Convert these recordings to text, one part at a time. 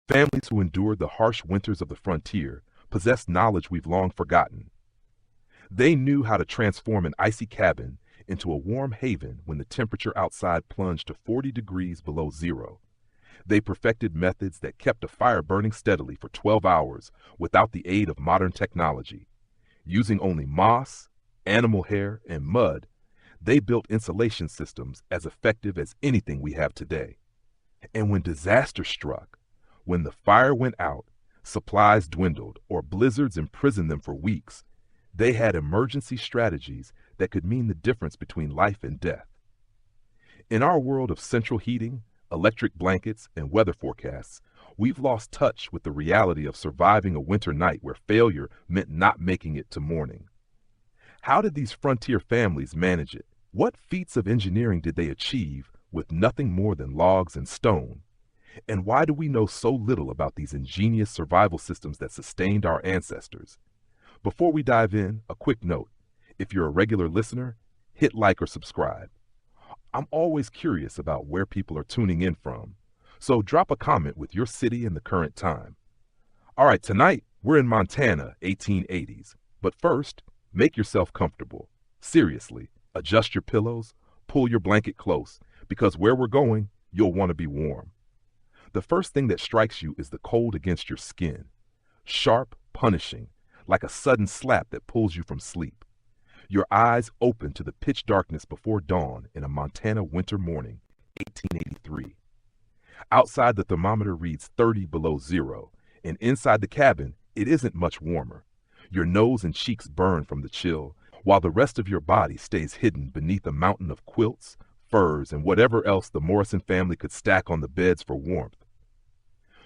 Families who endured the harsh winters of the frontier possessed knowledge we've long forgotten. They knew how to transform an icy cabin into a warm haven when the temperature outside plunged to 40 degrees below zero. They perfected methods that kept a fire burning steadily for 12 hours without the aid of modern technology. Using only moss, animal hair, and mud, they built insulation systems as effective as anything we have today. And when disaster struck, when the fire went out, supplies dwindled, or blizzards imprisoned them for weeks, they had emergency strategies that could mean the difference between life and death. In our world of central heating, electric blankets, and weather forecasts, we've lost touch with the reality of surviving a winter night where failure meant not making it to morning. How did these frontier families manage it? What feats of engineering did they achieve with nothing more than logs and stone? And why do we know so little about these ingenious survival systems that sustained our ancestors? Before we dive in, a quick note. If you're a regular listener, hit like or subscribe. I'm always curious about where people are tuning in from, so drop a comment with your city and the current time. All right, tonight we're in Montana, 1880s. But first, make yourself comfortable. Seriously, adjust your pillows, pull your blanket close, because where we're going, you'll want to be warm. The first thing that strikes you is the cold against your skin. Sharp, punishing, like a sudden slap that pulls you from sleep. Your eyes open to the pitch darkness before dawn in a Montana winter morning, 1883. Outside, the thermometer reads 30 below zero, and inside the cabin, it isn't much warmer. Your nose and cheeks burn from the chill, while the rest of your body stays hidden beneath a mountain of quilts, furs, and whatever else the Morrison family could stack on the beds for warmth.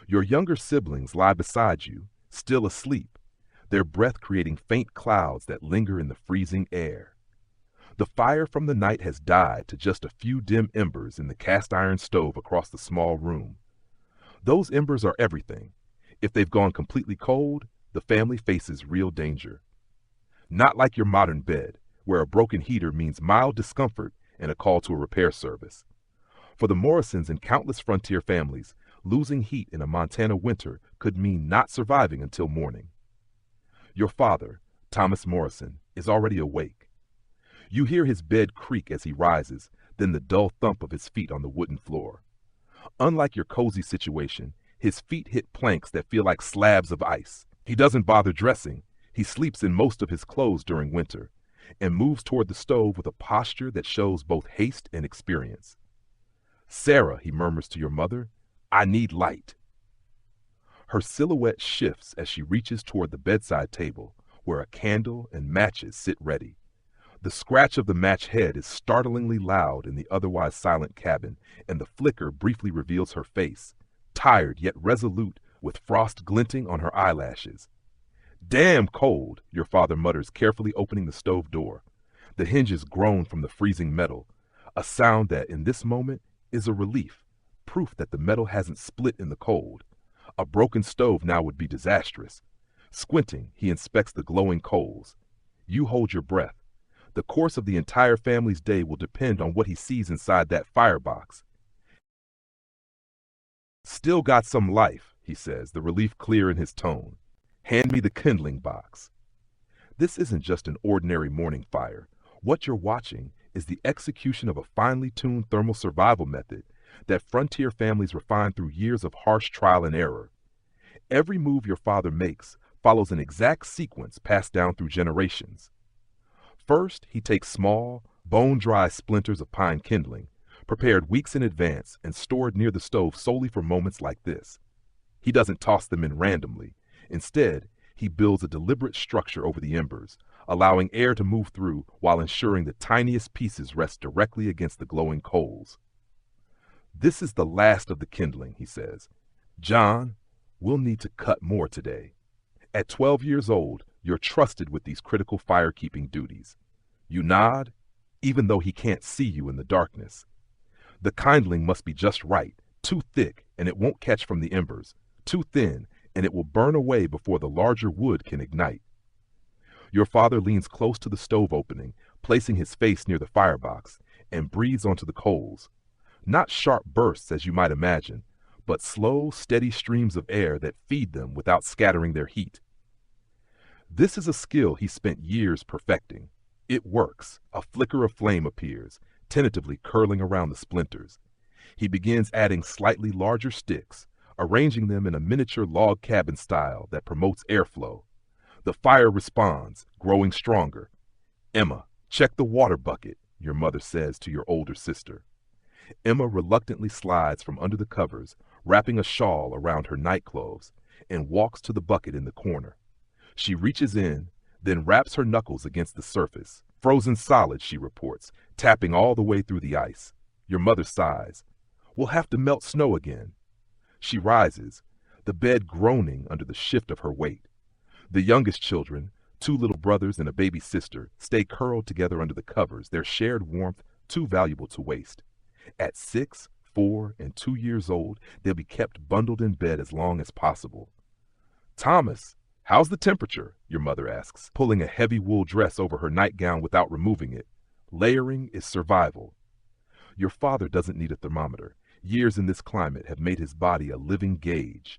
Your younger siblings lie beside you, still asleep, their breath creating faint clouds that linger in the freezing air. The fire from the night has died to just a few dim embers in the cast iron stove across the small room. Those embers are everything. If they've gone completely cold, the family faces real danger. Not like your modern bed, where a broken heater means mild discomfort and a call to a repair service. For the Morrisons and countless frontier families, losing heat in a Montana winter could mean not surviving until morning. Your father, Thomas Morrison, is already awake. You hear his bed creak as he rises, then the dull thump of his feet on the wooden floor. Unlike your cozy situation, his feet hit planks that feel like slabs of ice. He doesn't bother dressing. He sleeps in most of his clothes during winter and moves toward the stove with a posture that shows both haste and experience. "Sarah," he murmurs to your mother, "I need light." Her silhouette shifts as she reaches toward the bedside table, where a candle and matches sit ready. The scratch of the match head is startlingly loud in the otherwise silent cabin, and the flicker briefly reveals her face, tired yet resolute, with frost glinting on her eyelashes. "Damn cold," your father mutters, carefully opening the stove door. The hinges groan from the freezing metal, a sound that, in this moment, is a relief, proof that the metal hasn't split in the cold. A broken stove now would be disastrous. Squinting, he inspects the glowing coals. You hold your breath. The course of the entire family's day will depend on what he sees inside that firebox. "Still got some life," he says, the relief clear in his tone. "Hand me the kindling box." This isn't just an ordinary morning fire. What you're watching is the execution of a finely tuned thermal survival method that frontier families refined through years of harsh trial and error. Every move your father makes follows an exact sequence passed down through generations. First, he takes small, bone-dry splinters of pine kindling, prepared weeks in advance and stored near the stove solely for moments like this. He doesn't toss them in randomly. Instead, he builds a deliberate structure over the embers, allowing air to move through while ensuring the tiniest pieces rest directly against the glowing coals. "This is the last of the kindling," he says. "John, we'll need to cut more today." At 12 years old, you're trusted with these critical fire-keeping duties. You nod, even though he can't see you in the darkness. The kindling must be just right, too thick, and it won't catch from the embers, too thin, and it will burn away before the larger wood can ignite. Your father leans close to the stove opening, placing his face near the firebox, and breathes onto the coals. Not sharp bursts as you might imagine, but slow, steady streams of air that feed them without scattering their heat. This is a skill he spent years perfecting. It works. A flicker of flame appears, tentatively curling around the splinters. He begins adding slightly larger sticks, arranging them in a miniature log cabin style that promotes airflow. The fire responds, growing stronger. "Emma, check the water bucket," your mother says to your older sister. Emma reluctantly slides from under the covers, wrapping a shawl around her nightclothes, and walks to the bucket in the corner. She reaches in, then wraps her knuckles against the surface. "Frozen solid," she reports, tapping all the way through the ice. Your mother sighs. "We'll have to melt snow again." She rises, the bed groaning under the shift of her weight. The youngest children, 2 little brothers and a baby sister, stay curled together under the covers, their shared warmth too valuable to waste. At 6, 4, and 2 years old, they'll be kept bundled in bed as long as possible. "Thomas, how's the temperature?" your mother asks, pulling a heavy wool dress over her nightgown without removing it. Layering is survival. Your father doesn't need a thermometer. Years in this climate have made his body a living gauge.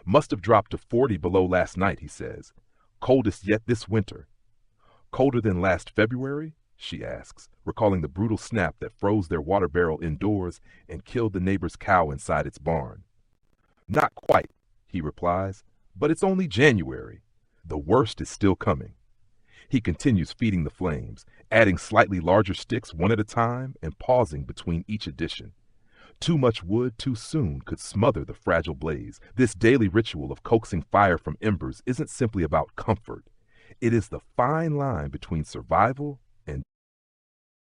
"Must have dropped to 40 below last night," he says. "Coldest yet this winter." "Colder than last February?" she asks, recalling the brutal snap that froze their water barrel indoors and killed the neighbor's cow inside its barn. "Not quite," he replies, "but it's only January. The worst is still coming." He continues feeding the flames, adding slightly larger sticks one at a time and pausing between each addition. Too much wood too soon could smother the fragile blaze. This daily ritual of coaxing fire from embers isn't simply about comfort. It is the fine line between survival and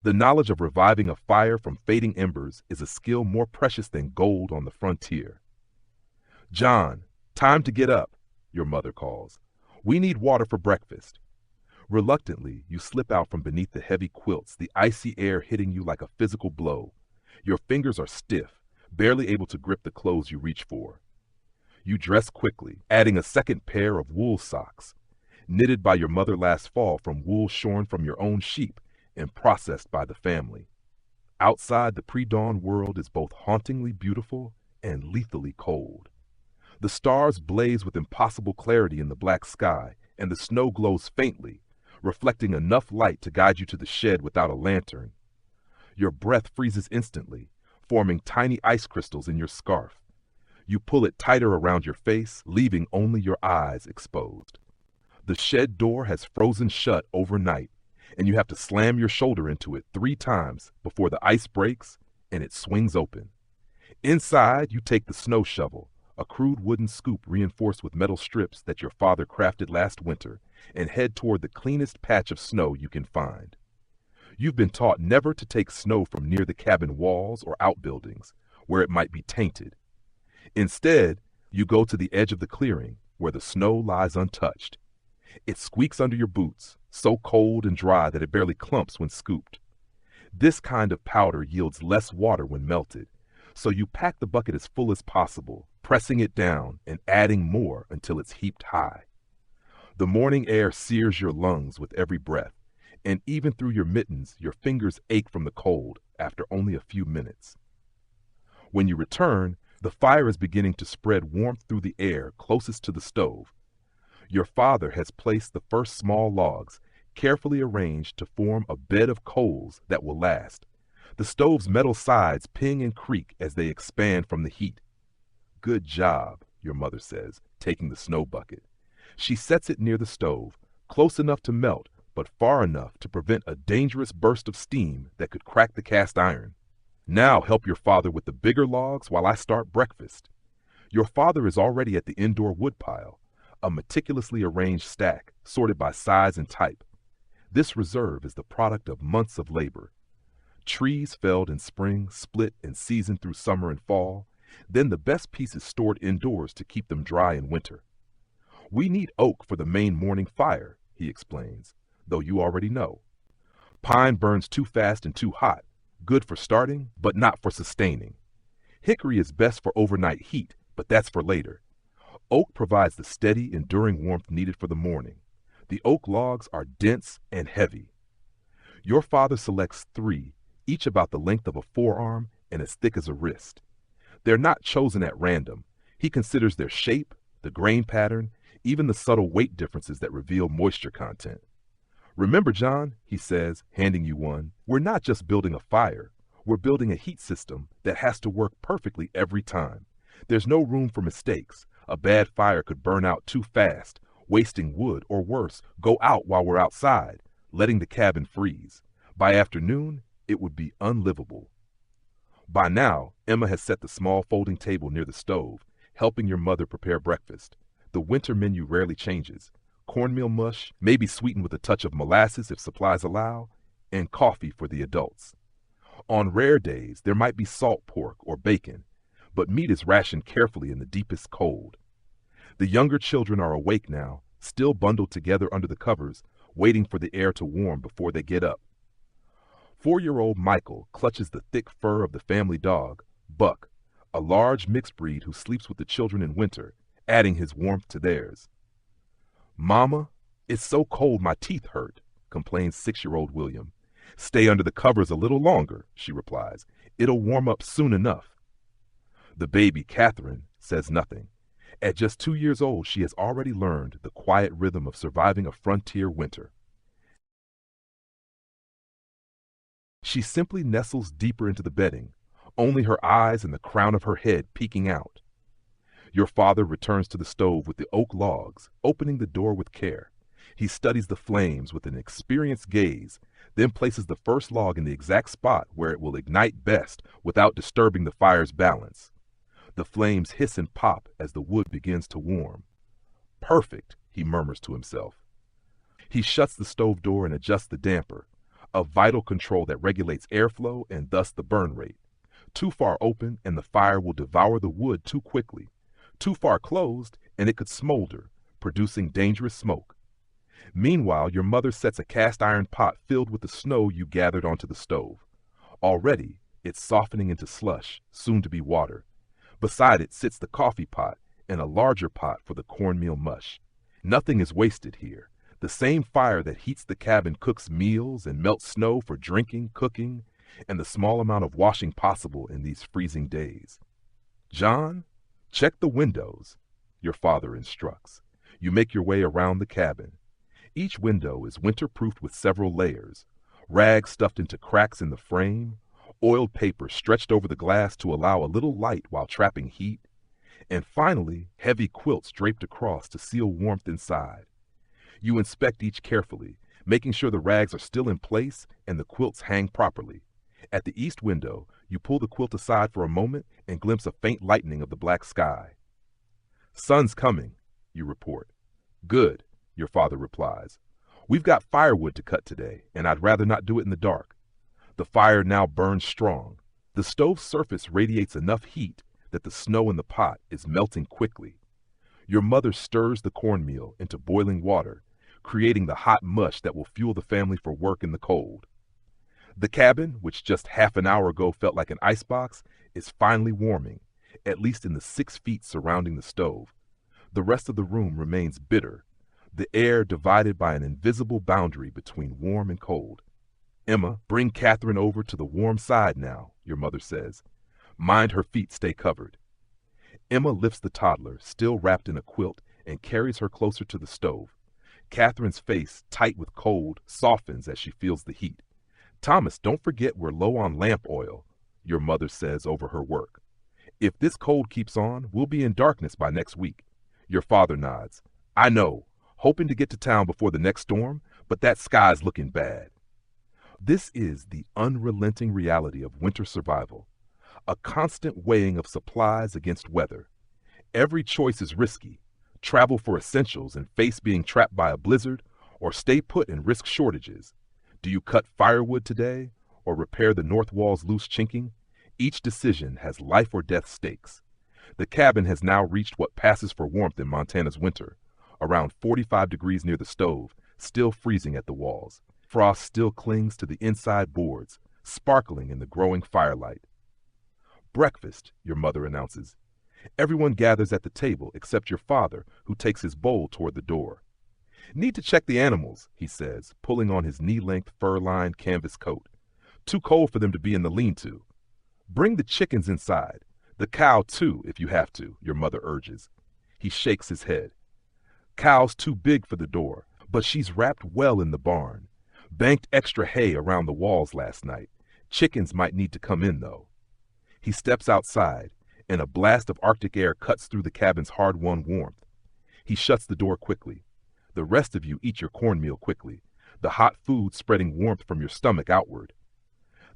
the knowledge of reviving a fire from fading embers is a skill more precious than gold on the frontier. "John, time to get up," your mother calls. "We need water for breakfast." Reluctantly, you slip out from beneath the heavy quilts, the icy air hitting you like a physical blow. Your fingers are stiff, barely able to grip the clothes you reach for. You dress quickly, adding a second pair of wool socks, knitted by your mother last fall from wool shorn from your own sheep and processed by the family. Outside, the pre-dawn world is both hauntingly beautiful and lethally cold. The stars blaze with impossible clarity in the black sky, and the snow glows faintly, reflecting enough light to guide you to the shed without a lantern. Your breath freezes instantly, forming tiny ice crystals in your scarf. You pull it tighter around your face, leaving only your eyes exposed. The shed door has frozen shut overnight, and you have to slam your shoulder into it 3 times before the ice breaks and it swings open. Inside, you take the snow shovel, a crude wooden scoop reinforced with metal strips that your father crafted last winter, and head toward the cleanest patch of snow you can find. You've been taught never to take snow from near the cabin walls or outbuildings, where it might be tainted. Instead, you go to the edge of the clearing, where the snow lies untouched. It squeaks under your boots, so cold and dry that it barely clumps when scooped. This kind of powder yields less water when melted, so you pack the bucket as full as possible, pressing it down and adding more until it's heaped high. The morning air sears your lungs with every breath, and even through your mittens, your fingers ache from the cold after only a few minutes. When you return, the fire is beginning to spread warmth through the air closest to the stove. Your father has placed the first small logs, carefully arranged to form a bed of coals that will last. The stove's metal sides ping and creak as they expand from the heat. "Good job," your mother says, taking the snow bucket. She sets it near the stove, close enough to melt, but far enough to prevent a dangerous burst of steam that could crack the cast iron. "Now help your father with the bigger logs while I start breakfast." Your father is already at the indoor woodpile, a meticulously arranged stack, sorted by size and type. This reserve is the product of months of labor. Trees felled in spring, split and seasoned through summer and fall, then the best pieces stored indoors to keep them dry in winter. "We need oak for the main morning fire," he explains, though you already know. Pine burns too fast and too hot, good for starting, but not for sustaining. Hickory is best for overnight heat, but that's for later. Oak provides the steady, enduring warmth needed for the morning. The oak logs are dense and heavy. Your father selects 3, each about the length of a forearm and as thick as a wrist. They're not chosen at random. He considers their shape, the grain pattern, even the subtle weight differences that reveal moisture content. Remember, John, he says, handing you one, we're not just building a fire. We're building a heat system that has to work perfectly every time. There's no room for mistakes. A bad fire could burn out too fast, wasting wood, or worse, go out while we're outside, letting the cabin freeze. By afternoon, it would be unlivable. By now, Emma has set the small folding table near the stove, helping your mother prepare breakfast. The winter menu rarely changes. Cornmeal mush, maybe sweetened with a touch of molasses if supplies allow, and coffee for the adults. On rare days, there might be salt pork or bacon, but meat is rationed carefully in the deepest cold. The younger children are awake now, still bundled together under the covers, waiting for the air to warm before they get up. 4-year-old Michael clutches the thick fur of the family dog, Buck, a large mixed breed who sleeps with the children in winter, adding his warmth to theirs. "Mama, it's so cold my teeth hurt," complains 6-year-old William. "Stay under the covers a little longer," she replies. "It'll warm up soon enough." The baby, Catherine, says nothing. At just 2 years old, she has already learned the quiet rhythm of surviving a frontier winter. She simply nestles deeper into the bedding, only her eyes and the crown of her head peeking out. Your father returns to the stove with the oak logs, opening the door with care. He studies the flames with an experienced gaze, then places the first log in the exact spot where it will ignite best without disturbing the fire's balance. The flames hiss and pop as the wood begins to warm. "Perfect," he murmurs to himself. He shuts the stove door and adjusts the damper, a vital control that regulates airflow and thus the burn rate. Too far open and the fire will devour the wood too quickly. Too far closed and it could smolder, producing dangerous smoke. Meanwhile, your mother sets a cast iron pot filled with the snow you gathered onto the stove. Already, it's softening into slush, soon to be water. Beside it sits the coffee pot and a larger pot for the cornmeal mush. Nothing is wasted here. The same fire that heats the cabin cooks meals and melts snow for drinking, cooking, and the small amount of washing possible in these freezing days. "John, check the windows," your father instructs. You make your way around the cabin. Each window is winter-proofed with several layers, rags stuffed into cracks in the frame, oiled paper stretched over the glass to allow a little light while trapping heat, and finally, heavy quilts draped across to seal warmth inside. You inspect each carefully, making sure the rags are still in place and the quilts hang properly. At the east window, you pull the quilt aside for a moment and glimpse a faint lightening of the black sky. "Sun's coming," you report. "Good," your father replies. "We've got firewood to cut today, and I'd rather not do it in the dark." The fire now burns strong. The stove's surface radiates enough heat that the snow in the pot is melting quickly. Your mother stirs the cornmeal into boiling water, creating the hot mush that will fuel the family for work in the cold. The cabin, which just half an hour ago felt like an icebox, is finally warming, at least in the 6 feet surrounding the stove. The rest of the room remains bitter, the air divided by an invisible boundary between warm and cold. "Emma, bring Catherine over to the warm side now," your mother says. "Mind her feet stay covered." Emma lifts the toddler, still wrapped in a quilt, and carries her closer to the stove. Catherine's face, tight with cold, softens as she feels the heat. "Thomas, don't forget we're low on lamp oil," your mother says over her work. "If this cold keeps on, we'll be in darkness by next week." Your father nods. "I know, hoping to get to town before the next storm, but that sky's looking bad." This is the unrelenting reality of winter survival, a constant weighing of supplies against weather. Every choice is risky. Travel for essentials and face being trapped by a blizzard, or stay put and risk shortages. Do you cut firewood today, or repair the north wall's loose chinking? Each decision has life or death stakes. The cabin has now reached what passes for warmth in Montana's winter, around 45 degrees near the stove, still freezing at the walls. Frost still clings to the inside boards, sparkling in the growing firelight. "Breakfast," your mother announces. Everyone gathers at the table except your father, who takes his bowl toward the door. "Need to check the animals," he says, pulling on his knee-length fur-lined canvas coat. "Too cold for them to be in the lean-to. Bring the chickens inside. The cow, too, if you have to, your mother urges. He shakes his head. Cow's too big for the door, but she's wrapped well in the barn. Banked extra hay around the walls last night. Chickens might need to come in, though. He steps outside, and a blast of Arctic air cuts through the cabin's hard-won warmth. He shuts the door quickly. The rest of you eat your cornmeal quickly, the hot food spreading warmth from your stomach outward.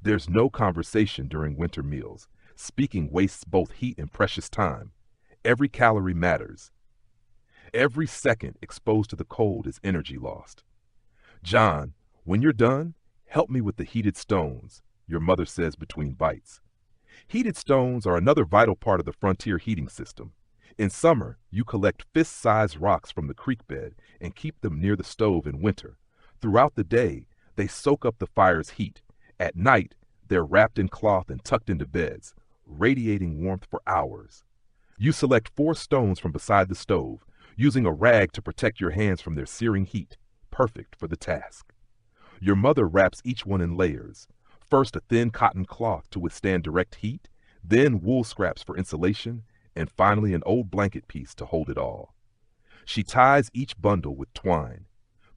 There's no conversation during winter meals. Speaking wastes both heat and precious time. Every calorie matters. Every second exposed to the cold is energy lost. John, when you're done, help me with the heated stones, your mother says between bites. Heated stones are another vital part of the frontier heating system. In summer, you collect fist-sized rocks from the creek bed and keep them near the stove in winter. Throughout the day, they soak up the fire's heat. At night, they're wrapped in cloth and tucked into beds, radiating warmth for hours. You select 4 stones from beside the stove, using a rag to protect your hands from their searing heat, perfect for the task. Your mother wraps each one in layers. First a thin cotton cloth to withstand direct heat, then wool scraps for insulation, and finally an old blanket piece to hold it all. She ties each bundle with twine.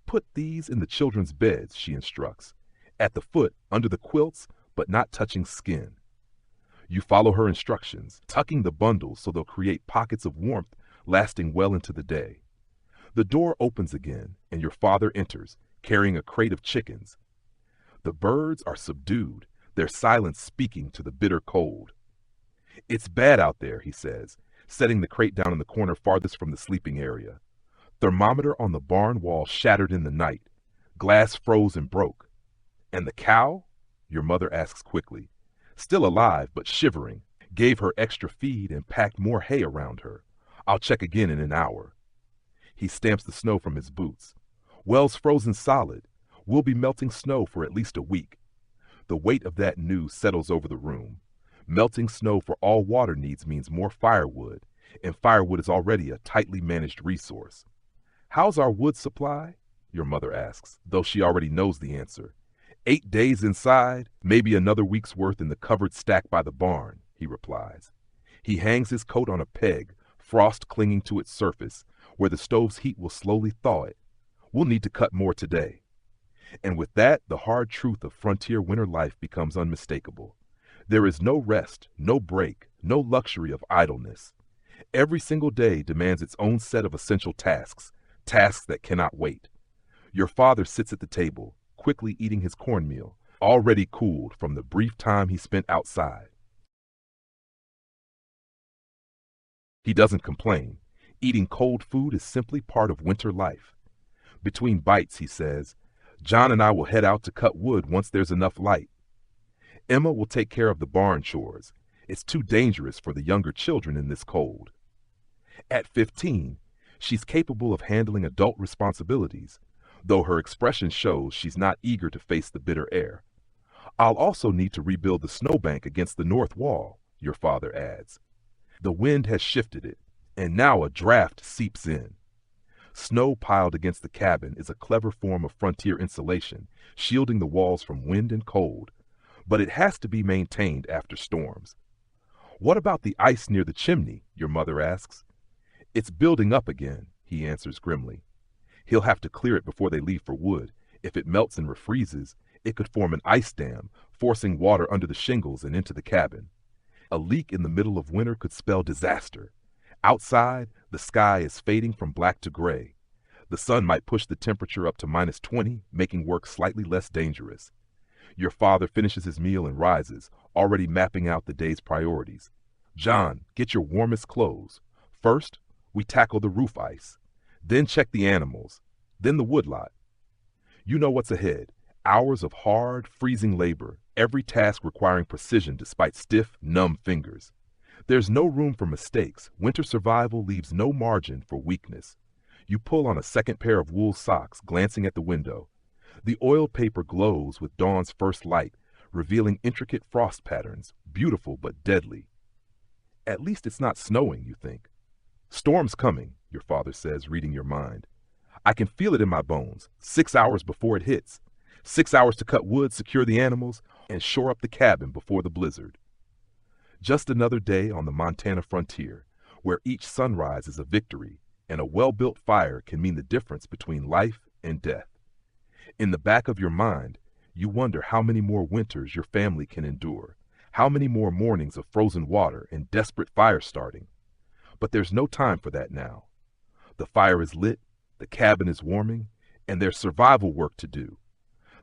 Put these in the children's beds, she instructs. At the foot, under the quilts, but not touching skin. You follow her instructions, tucking the bundles so they'll create pockets of warmth lasting well into the day. The door opens again, and your father enters, carrying a crate of chickens. The birds are subdued, their silence speaking to the bitter cold. It's bad out there, he says, setting the crate down in the corner farthest from the sleeping area. Thermometer on the barn wall shattered in the night. Glass froze and broke. And the cow? Your mother asks quickly. Still alive, but shivering. Gave her extra feed and packed more hay around her. I'll check again in an hour. He stamps the snow from his boots. Well's frozen solid. We'll be melting snow for at least a week. The weight of that news settles over the room. Melting snow for all water needs means more firewood, and firewood is already a tightly managed resource. How's our wood supply? Your mother asks, though she already knows the answer. 8 days inside, maybe another week's worth in the covered stack by the barn, he replies. He hangs his coat on a peg, frost clinging to its surface, where the stove's heat will slowly thaw it. We'll need to cut more today. And with that, the hard truth of frontier winter life becomes unmistakable. There is no rest, no break, no luxury of idleness. Every single day demands its own set of essential tasks, tasks that cannot wait. Your father sits at the table, quickly eating his cornmeal, already cooled from the brief time he spent outside. He doesn't complain. Eating cold food is simply part of winter life. Between bites, he says, John and I will head out to cut wood once there's enough light. Emma will take care of the barn chores. It's too dangerous for the younger children in this cold. At 15, she's capable of handling adult responsibilities, though her expression shows she's not eager to face the bitter air. I'll also need to rebuild the snowbank against the north wall, your father adds. The wind has shifted it, and now a draft seeps in. Snow piled against the cabin is a clever form of frontier insulation, shielding the walls from wind and cold, but it has to be maintained after storms. What about the ice near the chimney? Your mother asks. It's building up again, he answers grimly. He'll have to clear it before they leave for wood. If it melts and refreezes, it could form an ice dam, forcing water under the shingles and into the cabin. A leak in the middle of winter could spell disaster. Outside, the sky is fading from black to gray. The sun might push the temperature up to -20, making work slightly less dangerous. Your father finishes his meal and rises, already mapping out the day's priorities. John, get your warmest clothes. First, we tackle the roof ice. Then check the animals. Then the woodlot. You know what's ahead. Hours of hard, freezing labor, every task requiring precision despite stiff, numb fingers. There's no room for mistakes. Winter survival leaves no margin for weakness. You pull on a second pair of wool socks, glancing at the window. The oiled paper glows with dawn's first light, revealing intricate frost patterns, beautiful but deadly. At least it's not snowing, you think. Storm's coming, your father says, reading your mind. I can feel it in my bones, 6 hours before it hits. 6 hours to cut wood, secure the animals, and shore up the cabin before the blizzard. Just another day on the Montana frontier, where each sunrise is a victory and a well-built fire can mean the difference between life and death. In the back of your mind, you wonder how many more winters your family can endure, how many more mornings of frozen water and desperate fire starting. But there's no time for that now. The fire is lit, the cabin is warming, and there's survival work to do.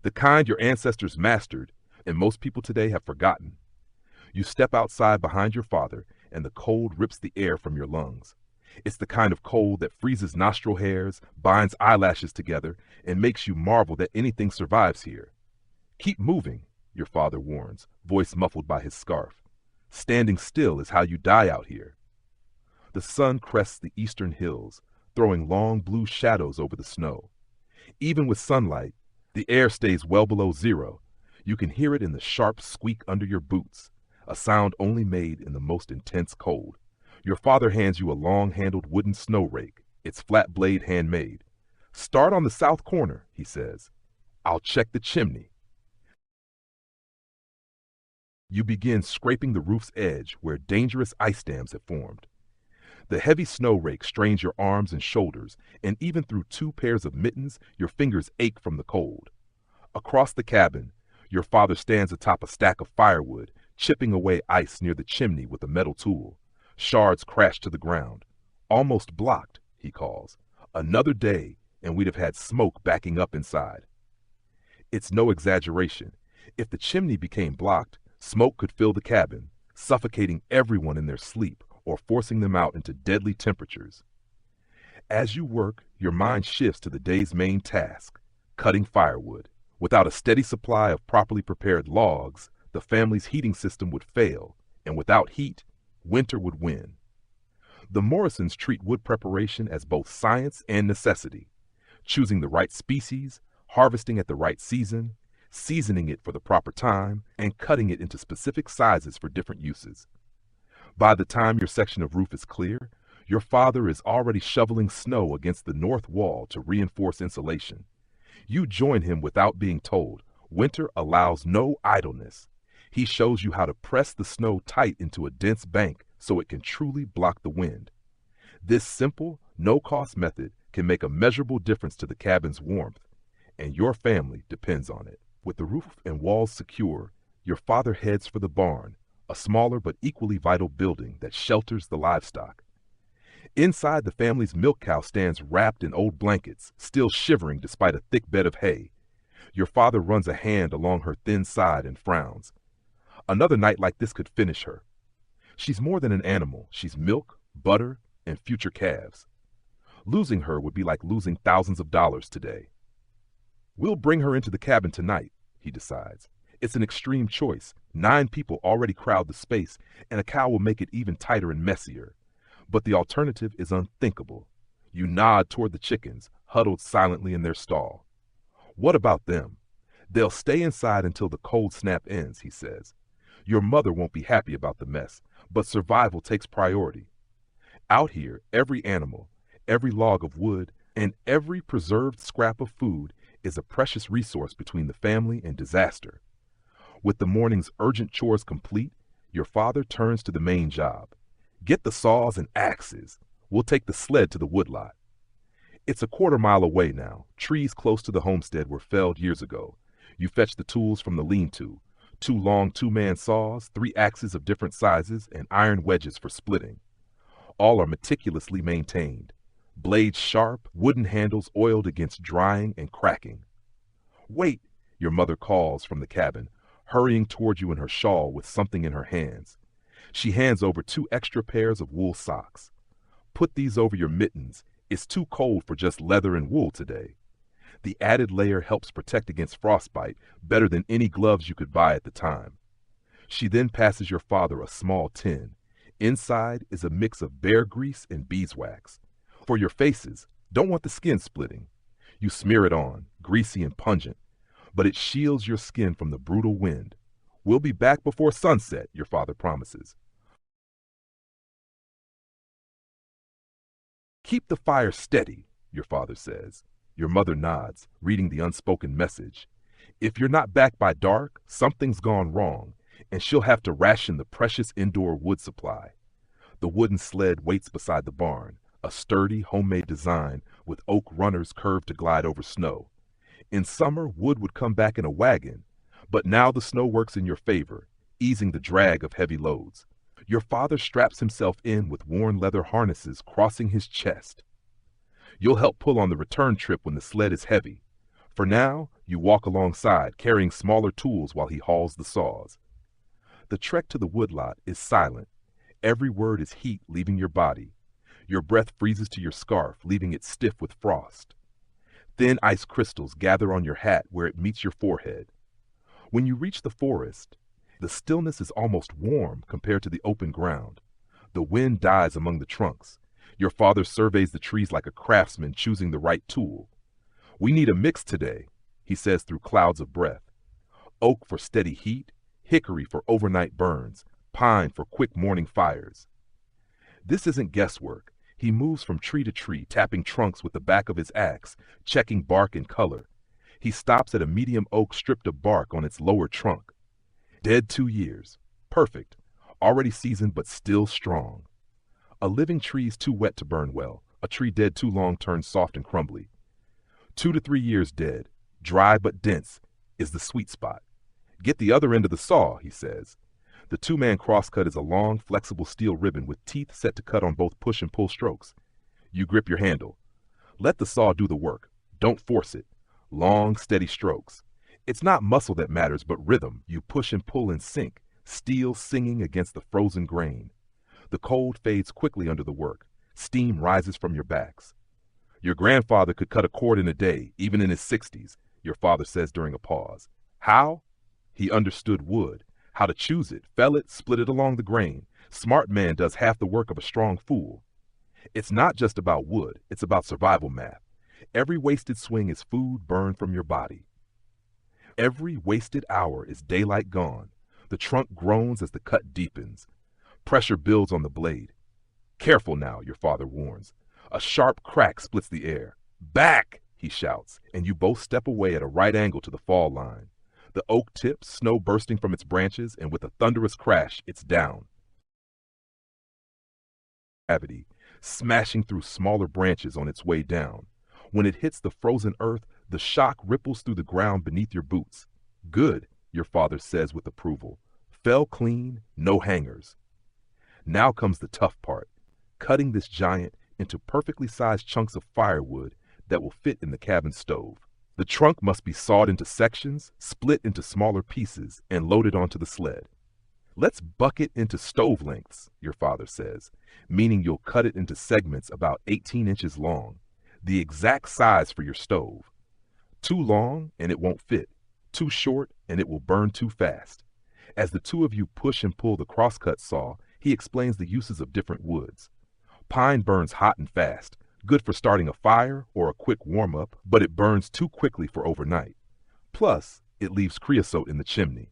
The kind your ancestors mastered and most people today have forgotten. You step outside behind your father and the cold rips the air from your lungs. It's the kind of cold that freezes nostril hairs, binds eyelashes together, and makes you marvel that anything survives here. Keep moving, your father warns, voice muffled by his scarf. Standing still is how you die out here. The sun crests the eastern hills, throwing long blue shadows over the snow. Even with sunlight, the air stays well below zero. You can hear it in the sharp squeak under your boots, a sound only made in the most intense cold. Your father hands you a long-handled wooden snow rake, its flat blade handmade. Start on the south corner, he says. I'll check the chimney. You begin scraping the roof's edge where dangerous ice dams have formed. The heavy snow rake strains your arms and shoulders, and even through 2 pairs of mittens, your fingers ache from the cold. Across the cabin, your father stands atop a stack of firewood, chipping away ice near the chimney with a metal tool. Shards crash to the ground. Almost blocked, he calls. Another day, and we'd have had smoke backing up inside. It's no exaggeration. If the chimney became blocked, smoke could fill the cabin, suffocating everyone in their sleep or forcing them out into deadly temperatures. As you work, your mind shifts to the day's main task, cutting firewood. Without a steady supply of properly prepared logs, the family's heating system would fail, and without heat, winter would win. The Morrisons treat wood preparation as both science and necessity, choosing the right species, harvesting at the right season, seasoning it for the proper time, and cutting it into specific sizes for different uses. By the time your section of roof is clear, your father is already shoveling snow against the north wall to reinforce insulation. You join him without being told. Winter allows no idleness. He shows you how to press the snow tight into a dense bank so it can truly block the wind. This simple, no-cost method can make a measurable difference to the cabin's warmth, and your family depends on it. With the roof and walls secure, your father heads for the barn, a smaller but equally vital building that shelters the livestock. Inside, the family's milk cow stands wrapped in old blankets, still shivering despite a thick bed of hay. Your father runs a hand along her thin side and frowns. Another night like this could finish her. She's more than an animal. She's milk, butter, and future calves. Losing her would be like losing thousands of dollars today. We'll bring her into the cabin tonight, he decides. It's an extreme choice. 9 people already crowd the space, and a cow will make it even tighter and messier. But the alternative is unthinkable. You nod toward the chickens, huddled silently in their stall. What about them? They'll stay inside until the cold snap ends, he says. Your mother won't be happy about the mess, but survival takes priority. Out here, every animal, every log of wood, and every preserved scrap of food is a precious resource between the family and disaster. With the morning's urgent chores complete, your father turns to the main job. Get the saws and axes. We'll take the sled to the woodlot. It's a quarter-mile away now. Trees close to the homestead were felled years ago. You fetch the tools from the lean-to. 2 long 2-man saws, 3 axes of different sizes, and iron wedges for splitting. All are meticulously maintained. Blades sharp, wooden handles oiled against drying and cracking. Wait, your mother calls from the cabin, hurrying toward you in her shawl with something in her hands. She hands over 2 extra pairs of wool socks. Put these over your mittens. It's too cold for just leather and wool today. The added layer helps protect against frostbite better than any gloves you could buy at the time. She then passes your father a small tin. Inside is a mix of bear grease and beeswax. For your faces, don't want the skin splitting. You smear it on, greasy and pungent, but it shields your skin from the brutal wind. We'll be back before sunset, your father promises. Keep the fire steady, your father says. Your mother nods, reading the unspoken message. If you're not back by dark, something's gone wrong. and she'll have to ration the precious indoor wood supply. The wooden sled waits beside the barn, a sturdy, homemade design with oak runners curved to glide over snow. In summer, wood would come back in a wagon, but now the snow works in your favor, easing the drag of heavy loads. Your father straps himself in with worn leather harnesses crossing his chest. You'll help pull on the return trip when the sled is heavy. For now, you walk alongside, carrying smaller tools while he hauls the saws. The trek to the woodlot is silent. Every word is heat leaving your body. Your breath freezes to your scarf, leaving it stiff with frost. Thin ice crystals gather on your hat where it meets your forehead. When you reach the forest, the stillness is almost warm compared to the open ground. The wind dies among the trunks. Your father surveys the trees like a craftsman choosing the right tool. "We need a mix today," he says through clouds of breath. Oak for steady heat, hickory for overnight burns, pine for quick morning fires. This isn't guesswork. He moves from tree to tree, tapping trunks with the back of his axe, checking bark and color. He stops at a medium oak stripped of bark on its lower trunk. Dead 2 years. Perfect. Already seasoned but still strong. A living tree's too wet to burn well. A tree dead too long turns soft and crumbly. 2 to 3 years dead, dry but dense, is the sweet spot. "Get the other end of the saw," he says. The two-man crosscut is a long, flexible steel ribbon with teeth set to cut on both push and pull strokes. You grip your handle. Let the saw do the work. Don't force it. Long, steady strokes. It's not muscle that matters, but rhythm. You push and pull in sync, steel singing against the frozen grain. The cold fades quickly under the work. Steam rises from your backs. "Your grandfather could cut a cord in a day, even in his 60s, your father says during a pause. How? He understood wood, how to choose it, fell it, split it along the grain. Smart man does half the work of a strong fool. It's not just about wood, it's about survival math. Every wasted swing is food burned from your body. Every wasted hour is daylight gone. The trunk groans as the cut deepens. Pressure builds on the blade. Careful now, your father warns. A sharp crack splits the air. "Back!" he shouts, and you both step away at a right angle to the fall line. The oak tips, snow bursting from its branches, and with a thunderous crash, it's down. Gravity, smashing through smaller branches on its way down. When it hits the frozen earth, the shock ripples through the ground beneath your boots. "Good," your father says with approval. "Fell clean, no hangers." Now comes the tough part, cutting this giant into perfectly sized chunks of firewood that will fit in the cabin stove. The trunk must be sawed into sections, split into smaller pieces, and loaded onto the sled. "Let's buck it into stove lengths," your father says, meaning you'll cut it into segments about 18 inches long, the exact size for your stove. Too long and it won't fit, too short and it will burn too fast. As the two of you push and pull the crosscut saw, he explains the uses of different woods. Pine burns hot and fast, good for starting a fire or a quick warm-up, but it burns too quickly for overnight. Plus, it leaves creosote in the chimney.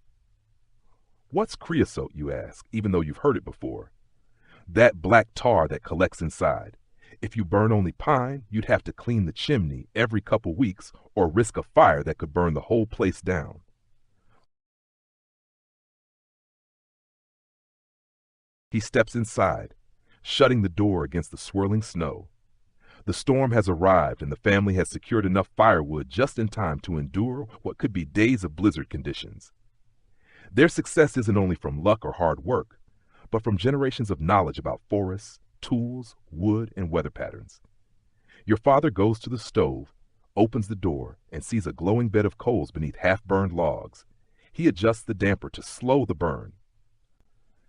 "What's creosote?" you ask, even though you've heard it before. "That black tar that collects inside. If you burn only pine, you'd have to clean the chimney every couple weeks or risk a fire that could burn the whole place down." He steps inside, shutting the door against the swirling snow. The storm has arrived and the family has secured enough firewood just in time to endure what could be days of blizzard conditions. Their success isn't only from luck or hard work, but from generations of knowledge about forests, tools, wood, and weather patterns. Your father goes to the stove, opens the door, and sees a glowing bed of coals beneath half-burned logs. He adjusts the damper to slow the burn.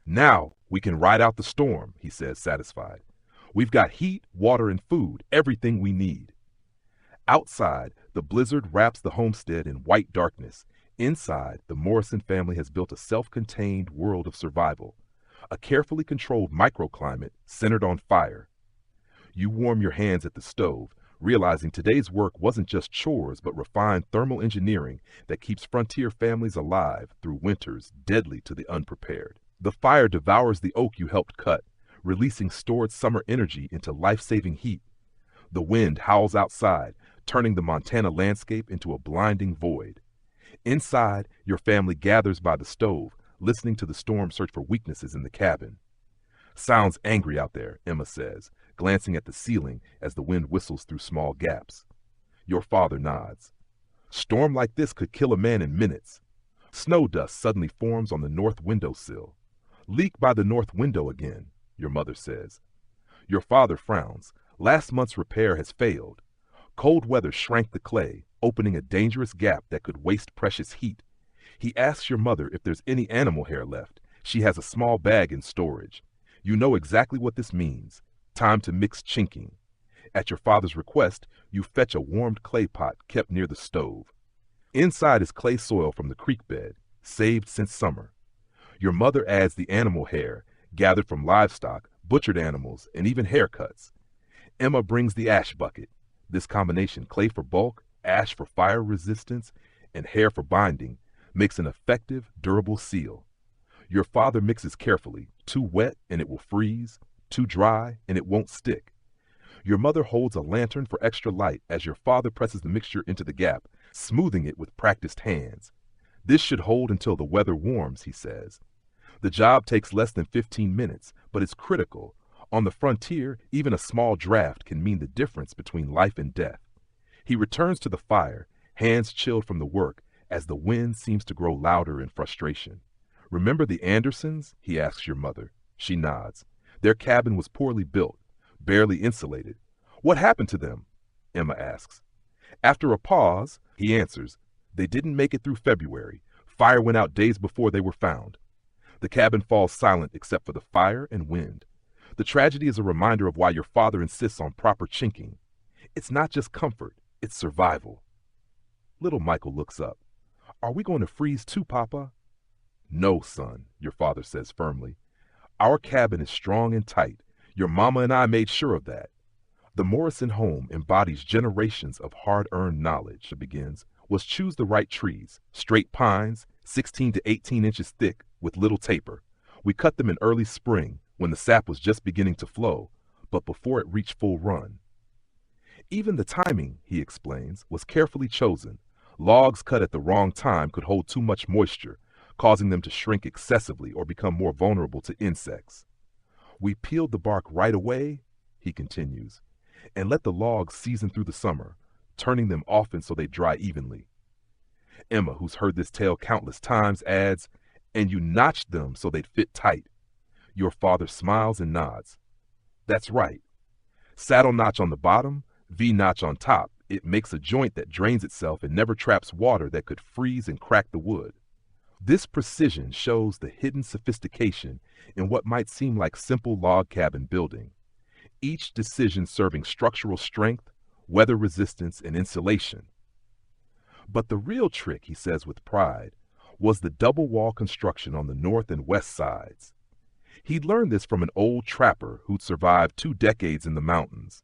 "Now we can ride out the storm," he says, satisfied. "We've got heat, water, and food, everything we need." Outside, the blizzard wraps the homestead in white darkness. Inside, the Morrison family has built a self-contained world of survival, a carefully controlled microclimate centered on fire. You warm your hands at the stove, realizing today's work wasn't just chores but refined thermal engineering that keeps frontier families alive through winters deadly to the unprepared. The fire devours the oak you helped cut, releasing stored summer energy into life-saving heat. The wind howls outside, turning the Montana landscape into a blinding void. Inside, your family gathers by the stove, listening to the storm search for weaknesses in the cabin. Sounds angry out there, Emma says, glancing at the ceiling as the wind whistles through small gaps. Your father nods. Storm like this could kill a man in minutes. Snow dust suddenly forms on the north windowsill. Leak by the north window again, your mother says. Your father frowns. Last month's repair has failed. Cold weather shrank the clay, opening a dangerous gap that could waste precious heat. He asks your mother if there's any animal hair left. She has a small bag in storage. You know exactly what this means. Time to mix chinking. At your father's request, you fetch a warmed clay pot kept near the stove. Inside is clay soil from the creek bed, saved since summer. Your mother adds the animal hair, gathered from livestock, butchered animals, and even haircuts. Emma brings the ash bucket. This combination, clay for bulk, ash for fire resistance, and hair for binding, makes an effective, durable seal. Your father mixes carefully. Too wet and it will freeze, too dry and it won't stick. Your mother holds a lantern for extra light as your father presses the mixture into the gap, smoothing it with practiced hands. This should hold until the weather warms, he says. The job takes less than 15 minutes, but it's critical. On the frontier, even a small draft can mean the difference between life and death. He returns to the fire, hands chilled from the work, as the wind seems to grow louder in frustration. Remember the Andersons? He asks your mother. She nods. Their cabin was poorly built, barely insulated. What happened to them? Emma asks. After a pause, he answers, they didn't make it through February. Fire went out days before they were found. The cabin falls silent except for the fire and wind. The tragedy is a reminder of why your father insists on proper chinking. It's not just comfort, it's survival. Little Michael looks up. Are we going to freeze too, Papa? No, son, your father says firmly. Our cabin is strong and tight. Your mama and I made sure of that. The Morrison home embodies generations of hard-earned knowledge, it begins, was choose the right trees, straight pines, 16 to 18 inches thick with little taper. We cut them in early spring when the sap was just beginning to flow, but before it reached full run. Even the timing, he explains, was carefully chosen. Logs cut at the wrong time could hold too much moisture, causing them to shrink excessively or become more vulnerable to insects. We peeled the bark right away, he continues, and let the logs season through the summer, turning them often so they dry evenly. Emma, who's heard this tale countless times, adds, and you notched them so they'd fit tight. Your father smiles and nods. That's right. Saddle notch on the bottom, V-notch on top. It makes a joint that drains itself and never traps water that could freeze and crack the wood. This precision shows the hidden sophistication in what might seem like simple log cabin building, each decision serving structural strength, weather resistance, and insulation. But the real trick, he says with pride, was the double wall construction on the north and west sides. He'd learned this from an old trapper who'd survived 2 decades in the mountains.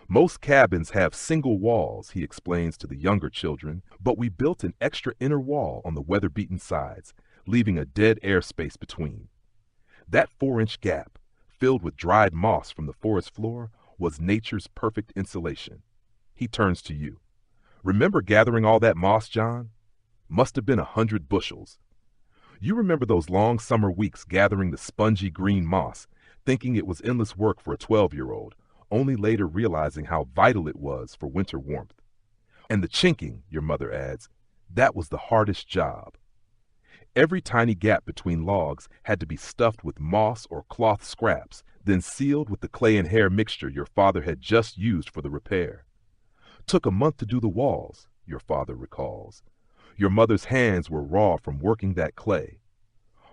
Most cabins have single walls, he explains to the younger children, but we built an extra inner wall on the weather-beaten sides, leaving a dead airspace between. That 4-inch gap, filled with dried moss from the forest floor, was nature's perfect insulation. He turns to you. Remember gathering all that moss, John? Must have been 100 bushels. You remember those long summer weeks gathering the spongy green moss, thinking it was endless work for a 12-year-old, only later realizing how vital it was for winter warmth. And the chinking, your mother adds, that was the hardest job. Every tiny gap between logs had to be stuffed with moss or cloth scraps, then sealed with the clay and hair mixture your father had just used for the repair. Took a month to do the walls, your father recalls. Your mother's hands were raw from working that clay.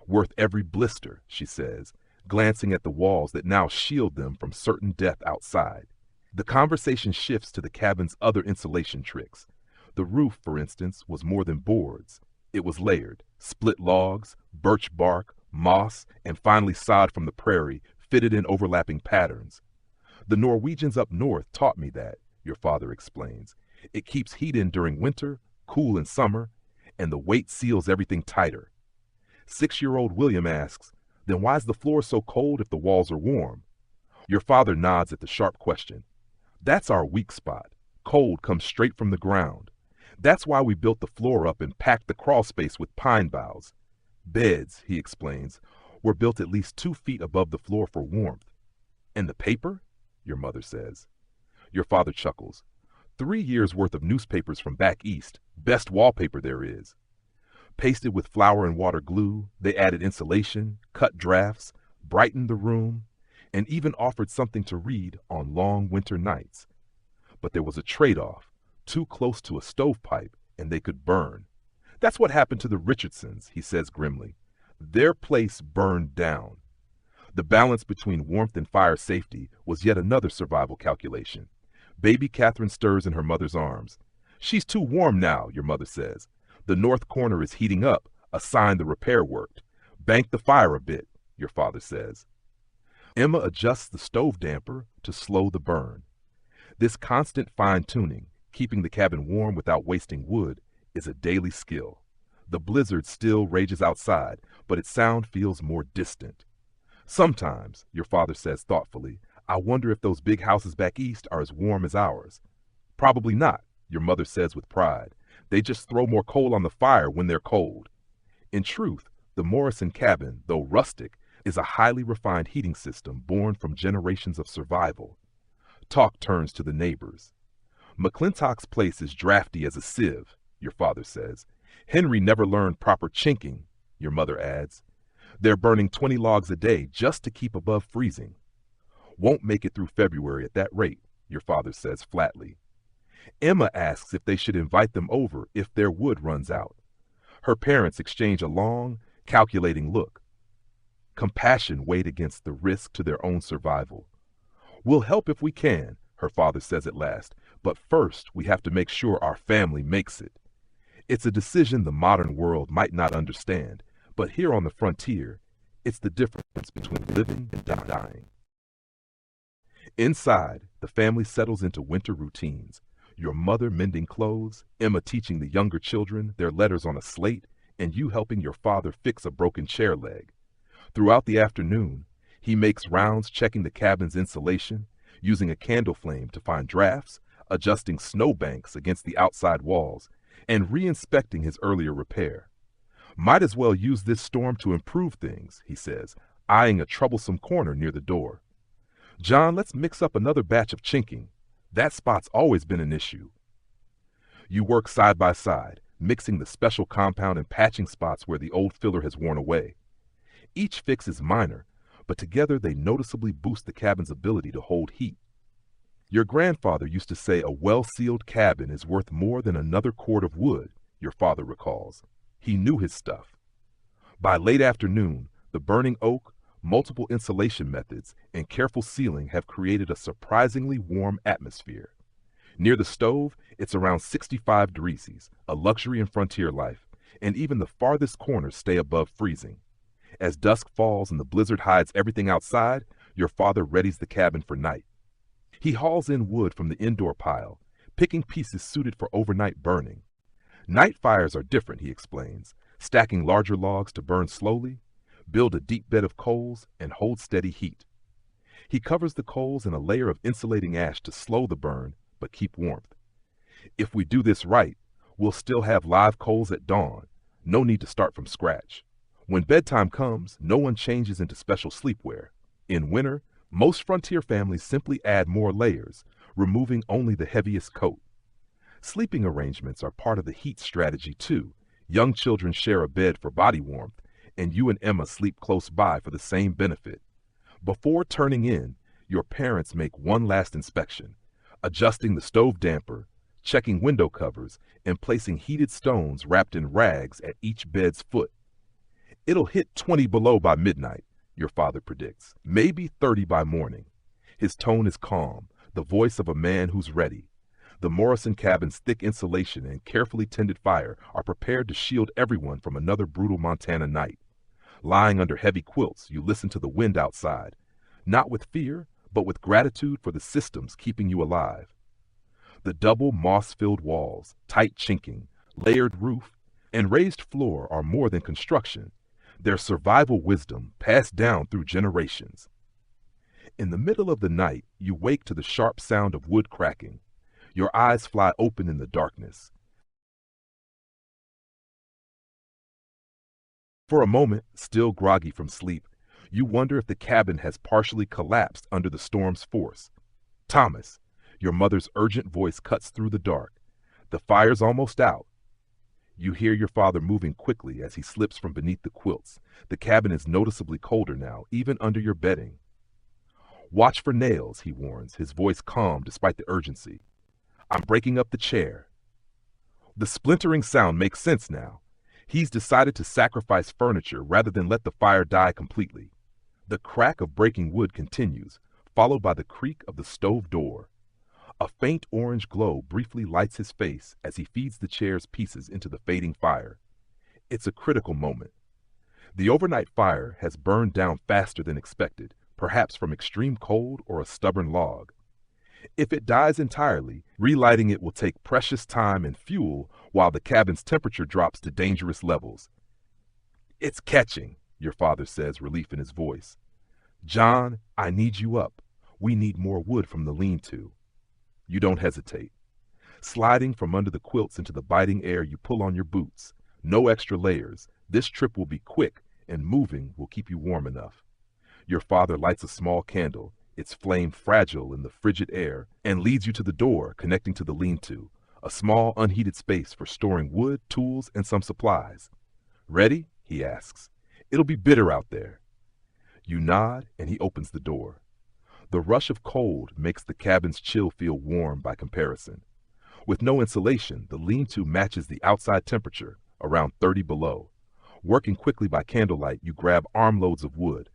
Worth every blister, she says, glancing at the walls that now shield them from certain death outside. The conversation shifts to the cabin's other insulation tricks. The roof, for instance, was more than boards. It was layered, split logs, birch bark, moss, and finally sod from the prairie, fitted in overlapping patterns. The Norwegians up north taught me that, your father explains. It keeps heat in during winter, cool in summer, and the weight seals everything tighter. 6-year-old William asks, then why's the floor so cold if the walls are warm? Your father nods at the sharp question. That's our weak spot. Cold comes straight from the ground. That's why we built the floor up and packed the crawl space with pine boughs. Beds, he explains, were built at least 2 feet above the floor for warmth. And the paper? Your mother says. Your father chuckles. 3 years worth of newspapers from back east, best wallpaper there is. Pasted with flour and water glue, they added insulation, cut drafts, brightened the room, and even offered something to read on long winter nights. But there was a trade-off. Too close to a stovepipe, and they could burn. That's what happened to the Richardsons, he says grimly. Their place burned down. The balance between warmth and fire safety was yet another survival calculation. Baby Catherine stirs in her mother's arms. She's too warm now, your mother says. The north corner is heating up, a sign the repair worked. Bank the fire a bit, your father says. Emma adjusts the stove damper to slow the burn. This constant fine-tuning, keeping the cabin warm without wasting wood, is a daily skill. The blizzard still rages outside, but its sound feels more distant. Sometimes, your father says thoughtfully, I wonder if those big houses back east are as warm as ours. Probably not, your mother says with pride. They just throw more coal on the fire when they're cold. In truth, the Morrison cabin, though rustic, is a highly refined heating system born from generations of survival. Talk turns to the neighbors. McClintock's place is drafty as a sieve, your father says. Henry never learned proper chinking, your mother adds. They're burning 20 logs a day just to keep above freezing. Won't make it through February at that rate, your father says flatly. Emma asks if they should invite them over if their wood runs out. Her parents exchange a long, calculating look. Compassion weighed against the risk to their own survival. We'll help if we can, her father says at last, but first we have to make sure our family makes it. It's a decision the modern world might not understand, but here on the frontier, it's the difference between living and dying. Inside, the family settles into winter routines. Your mother mending clothes, Emma teaching the younger children their letters on a slate, and you helping your father fix a broken chair leg. Throughout the afternoon, he makes rounds checking the cabin's insulation, using a candle flame to find drafts, adjusting snowbanks against the outside walls, and re-inspecting his earlier repair. Might as well use this storm to improve things, he says, eyeing a troublesome corner near the door. John, let's mix up another batch of chinking. That spot's always been an issue. You work side by side, mixing the special compound and patching spots where the old filler has worn away. Each fix is minor, but together they noticeably boost the cabin's ability to hold heat. Your grandfather used to say a well-sealed cabin is worth more than another cord of wood, your father recalls. He knew his stuff. By late afternoon, the burning oak, multiple insulation methods, and careful sealing have created a surprisingly warm atmosphere. Near the stove, it's around 65 degrees, a luxury in frontier life, and even the farthest corners stay above freezing. As dusk falls and the blizzard hides everything outside, your father readies the cabin for night. He hauls in wood from the indoor pile, picking pieces suited for overnight burning. Night fires are different, he explains, stacking larger logs to burn slowly, build a deep bed of coals, and hold steady heat. He covers the coals in a layer of insulating ash to slow the burn, but keep warmth. If we do this right, we'll still have live coals at dawn. No need to start from scratch. When bedtime comes, no one changes into special sleepwear. In winter, most frontier families simply add more layers, removing only the heaviest coat. Sleeping arrangements are part of the heat strategy too. Young children share a bed for body warmth, and you and Emma sleep close by for the same benefit. Before turning in, your parents make one last inspection, adjusting the stove damper, checking window covers, and placing heated stones wrapped in rags at each bed's foot. It'll hit 20 below by midnight, your father predicts, maybe 30 by morning. His tone is calm, the voice of a man who's ready. The Morrison cabin's thick insulation and carefully tended fire are prepared to shield everyone from another brutal Montana night. Lying under heavy quilts, you listen to the wind outside, not with fear, but with gratitude for the systems keeping you alive. The double moss-filled walls, tight chinking, layered roof, and raised floor are more than construction. They're survival wisdom passed down through generations. In the middle of the night, you wake to the sharp sound of wood cracking. Your eyes fly open in the darkness. For a moment, still groggy from sleep, you wonder if the cabin has partially collapsed under the storm's force. Thomas, your mother's urgent voice cuts through the dark. The fire's almost out. You hear your father moving quickly as he slips from beneath the quilts. The cabin is noticeably colder now, even under your bedding. Watch for nails, he warns, his voice calm despite the urgency. I'm breaking up the chair. The splintering sound makes sense now. He's decided to sacrifice furniture rather than let the fire die completely. The crack of breaking wood continues, followed by the creak of the stove door. A faint orange glow briefly lights his face as he feeds the chair's pieces into the fading fire. It's a critical moment. The overnight fire has burned down faster than expected, perhaps from extreme cold or a stubborn log. If it dies entirely, relighting it will take precious time and fuel while the cabin's temperature drops to dangerous levels. It's catching, your father says, relief in his voice. John, I need you up. We need more wood from the lean-to. You don't hesitate. Sliding from under the quilts into the biting air, you pull on your boots. No extra layers. This trip will be quick, and moving will keep you warm enough. Your father lights a small candle, its flame fragile in the frigid air, and leads you to the door connecting to the lean-to, a small unheated space for storing wood, tools, and some supplies. Ready? He asks. It'll be bitter out there. You nod, and he opens the door. The rush of cold makes the cabin's chill feel warm by comparison. With no insulation, the lean-to matches the outside temperature, around 30 below. Working quickly by candlelight, you grab armloads of wood.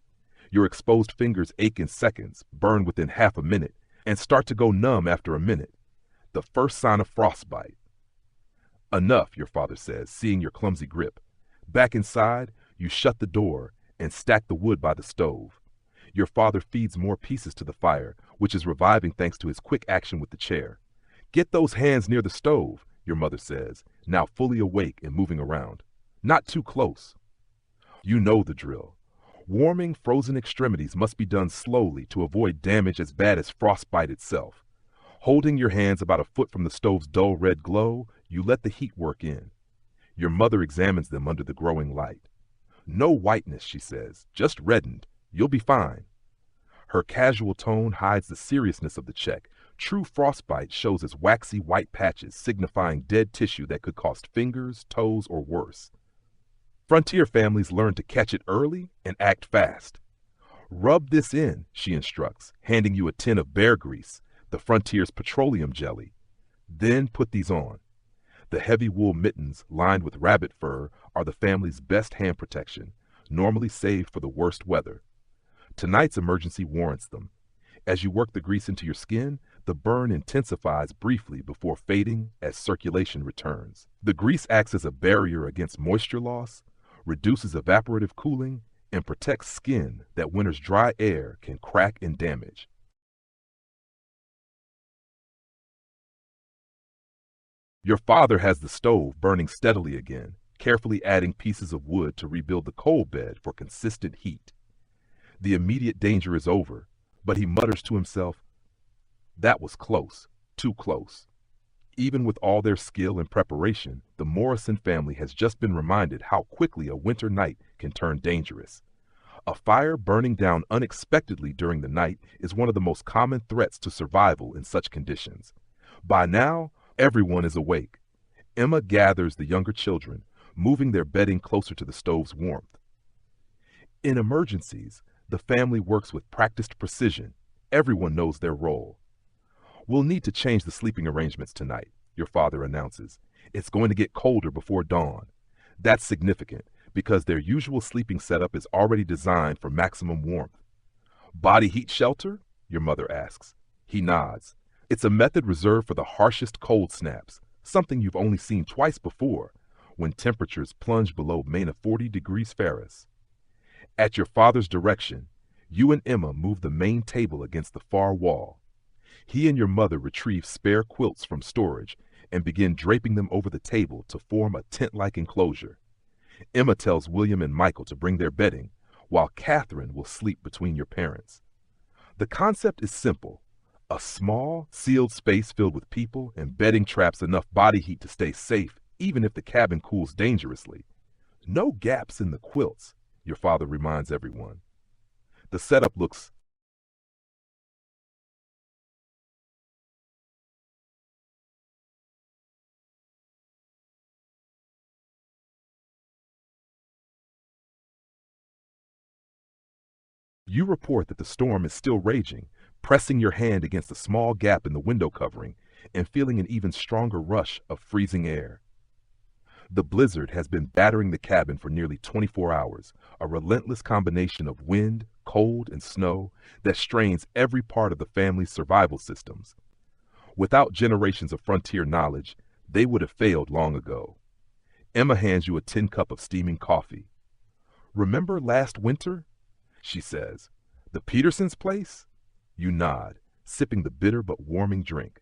Your exposed fingers ache in seconds, burn within half a minute, and start to go numb after a minute. The first sign of frostbite. Enough, your father says, seeing your clumsy grip. Back inside, you shut the door and stack the wood by the stove. Your father feeds more pieces to the fire, which is reviving thanks to his quick action with the chair. Get those hands near the stove, your mother says, now fully awake and moving around. Not too close. You know the drill. Warming frozen extremities must be done slowly to avoid damage as bad as frostbite itself. Holding your hands about a foot from the stove's dull red glow, you let the heat work in. Your mother examines them under the growing light. No whiteness, she says, just reddened. You'll be fine. Her casual tone hides the seriousness of the check. True frostbite shows as waxy white patches signifying dead tissue that could cost fingers, toes, or worse. Frontier families learn to catch it early and act fast. Rub this in, she instructs, handing you a tin of bear grease, the Frontier's petroleum jelly. Then put these on. The heavy wool mittens lined with rabbit fur are the family's best hand protection, normally saved for the worst weather. Tonight's emergency warrants them. As you work the grease into your skin, the burn intensifies briefly before fading as circulation returns. The grease acts as a barrier against moisture loss, reduces evaporative cooling, and protects skin that winter's dry air can crack and damage. Your father has the stove burning steadily again, carefully adding pieces of wood to rebuild the coal bed for consistent heat. The immediate danger is over, but he mutters to himself, "That was close, too close." Even with all their skill and preparation, the Morrison family has just been reminded how quickly a winter night can turn dangerous. A fire burning down unexpectedly during the night is one of the most common threats to survival in such conditions. By now, everyone is awake. Emma gathers the younger children, moving their bedding closer to the stove's warmth. In emergencies, the family works with practiced precision. Everyone knows their role. "We'll need to change the sleeping arrangements tonight," your father announces. "It's going to get colder before dawn." That's significant because their usual sleeping setup is already designed for maximum warmth. "Body heat shelter?" your mother asks. He nods. It's a method reserved for the harshest cold snaps, something you've only seen twice before, when temperatures plunge below -40 degrees Fahrenheit. At your father's direction, you and Emma move the main table against the far wall. He and your mother retrieve spare quilts from storage and begin draping them over the table to form a tent-like enclosure. Emma tells William and Michael to bring their bedding, while Catherine will sleep between your parents. The concept is simple. A small, sealed space filled with people and bedding traps enough body heat to stay safe even if the cabin cools dangerously. No gaps in the quilts, your father reminds everyone. The setup looks. You report that the storm is still raging, pressing your hand against a small gap in the window covering and feeling an even stronger rush of freezing air. The blizzard has been battering the cabin for nearly 24 hours, a relentless combination of wind, cold, and snow that strains every part of the family's survival systems. Without generations of frontier knowledge, they would have failed long ago. Emma hands you a tin cup of steaming coffee. Remember last winter? She says. The Petersons' place? You nod, sipping the bitter but warming drink.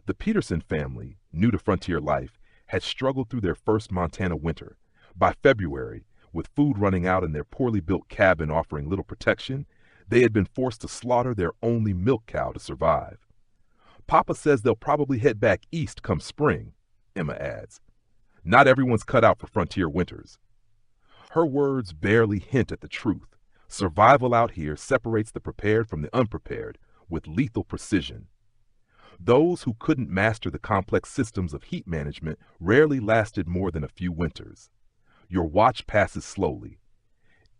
The Peterson family, new to frontier life, had struggled through their first Montana winter. By February, with food running out and their poorly built cabin offering little protection, they had been forced to slaughter their only milk cow to survive. Papa says they'll probably head back east come spring, Emma adds. Not everyone's cut out for frontier winters. Her words barely hint at the truth. Survival out here separates the prepared from the unprepared with lethal precision. Those who couldn't master the complex systems of heat management rarely lasted more than a few winters. Your watch passes slowly.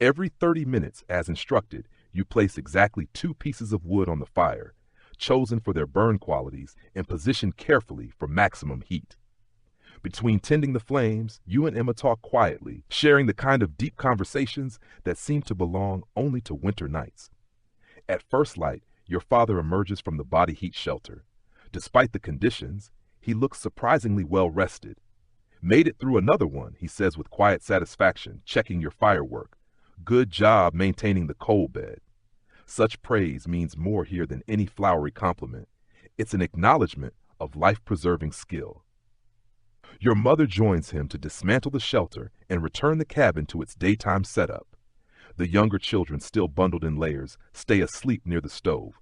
Every 30 minutes, as instructed, you place exactly 2 pieces of wood on the fire, chosen for their burn qualities and positioned carefully for maximum heat. Between tending the flames, you and Emma talk quietly, sharing the kind of deep conversations that seem to belong only to winter nights. At first light, your father emerges from the body heat shelter. Despite the conditions, he looks surprisingly well rested. Made it through another one, he says with quiet satisfaction, checking your firework. Good job maintaining the coal bed. Such praise means more here than any flowery compliment. It's an acknowledgement of life-preserving skill. Your mother joins him to dismantle the shelter and return the cabin to its daytime setup. The younger children, still bundled in layers, stay asleep near the stove.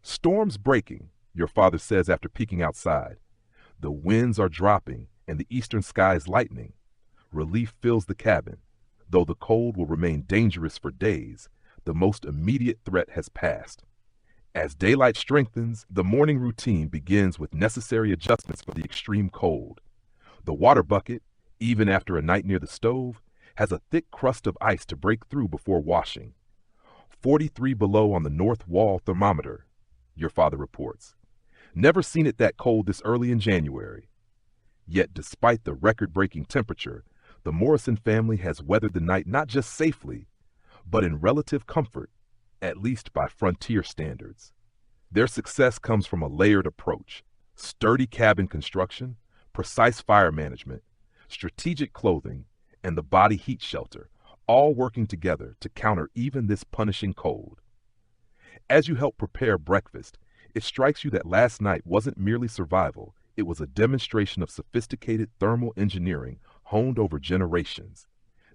Storm's breaking, your father says after peeking outside. The winds are dropping and the eastern sky is lightening. Relief fills the cabin. Though the cold will remain dangerous for days, the most immediate threat has passed. As daylight strengthens, the morning routine begins with necessary adjustments for the extreme cold. The water bucket, even after a night near the stove, has a thick crust of ice to break through before washing. 43 below on the north wall thermometer, your father reports. Never seen it that cold this early in January. Yet despite the record-breaking temperature, the Morrison family has weathered the night not just safely, but in relative comfort, at least by frontier standards. Their success comes from a layered approach: sturdy cabin construction, precise fire management, strategic clothing, and the body heat shelter, all working together to counter even this punishing cold. As you help prepare breakfast, it strikes you that last night wasn't merely survival, it was a demonstration of sophisticated thermal engineering honed over generations.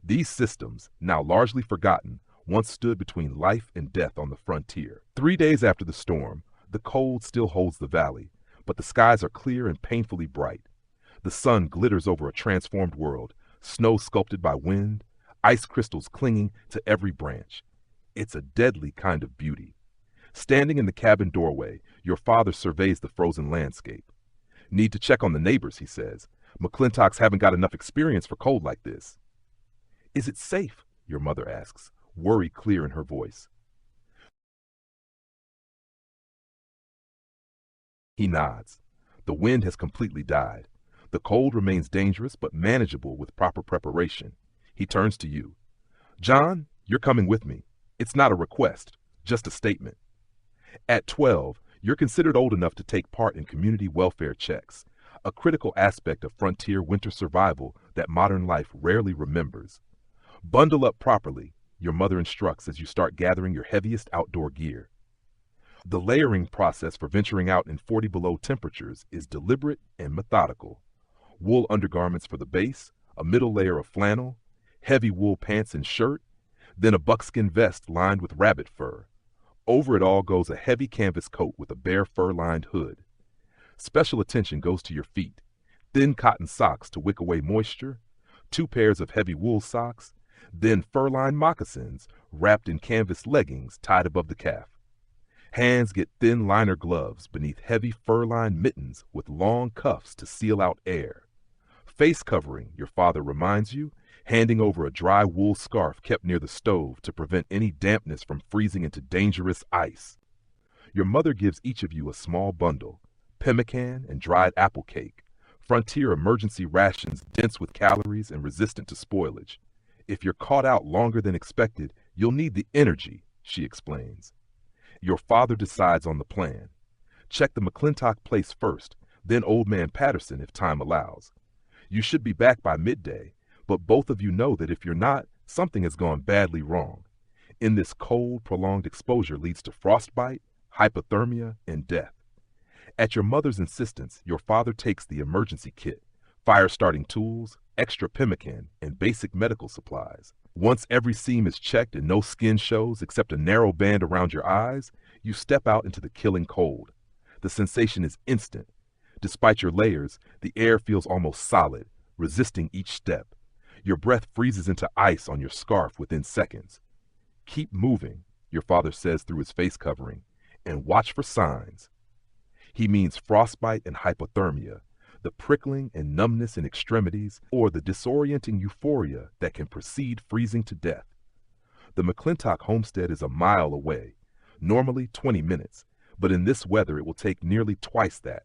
These systems, now largely forgotten, once stood between life and death on the frontier. 3 days after the storm, the cold still holds the valley, but the skies are clear and painfully bright. The sun glitters over a transformed world, snow sculpted by wind, ice crystals clinging to every branch. It's a deadly kind of beauty. Standing in the cabin doorway, your father surveys the frozen landscape. Need to check on the neighbors, he says. McClintocks haven't got enough experience for cold like this. Is it safe? Your mother asks, worry clear in her voice. He nods. The wind has completely died. The cold remains dangerous but manageable with proper preparation. He turns to you. John, you're coming with me. It's not a request, just a statement. At 12, you're considered old enough to take part in community welfare checks, a critical aspect of frontier winter survival that modern life rarely remembers. Bundle up properly, your mother instructs as you start gathering your heaviest outdoor gear. The layering process for venturing out in 40 below temperatures is deliberate and methodical. Wool undergarments for the base, a middle layer of flannel, heavy wool pants and shirt, then a buckskin vest lined with rabbit fur. Over it all goes a heavy canvas coat with a bare fur-lined hood. Special attention goes to your feet. Thin cotton socks to wick away moisture, 2 pairs of heavy wool socks, then fur-lined moccasins wrapped in canvas leggings tied above the calf. Hands get thin liner gloves beneath heavy fur-lined mittens with long cuffs to seal out air. Face covering, your father reminds you, handing over a dry wool scarf kept near the stove to prevent any dampness from freezing into dangerous ice. Your mother gives each of you a small bundle, pemmican and dried apple cake, frontier emergency rations dense with calories and resistant to spoilage. If you're caught out longer than expected, you'll need the energy, she explains. Your father decides on the plan. Check the McClintock place first, then Old Man Patterson if time allows. You should be back by midday, but both of you know that if you're not, something has gone badly wrong. In this cold, prolonged exposure leads to frostbite, hypothermia, and death. At your mother's insistence, your father takes the emergency kit, fire-starting tools, extra pemmican, and basic medical supplies. Once every seam is checked and no skin shows except a narrow band around your eyes, you step out into the killing cold. The sensation is instant. Despite your layers, the air feels almost solid, resisting each step. Your breath freezes into ice on your scarf within seconds. Keep moving, your father says through his face covering, and watch for signs. He means frostbite and hypothermia, the prickling and numbness in extremities, or the disorienting euphoria that can precede freezing to death. The McClintock homestead is a mile away, normally 20 minutes, but in this weather it will take nearly twice that.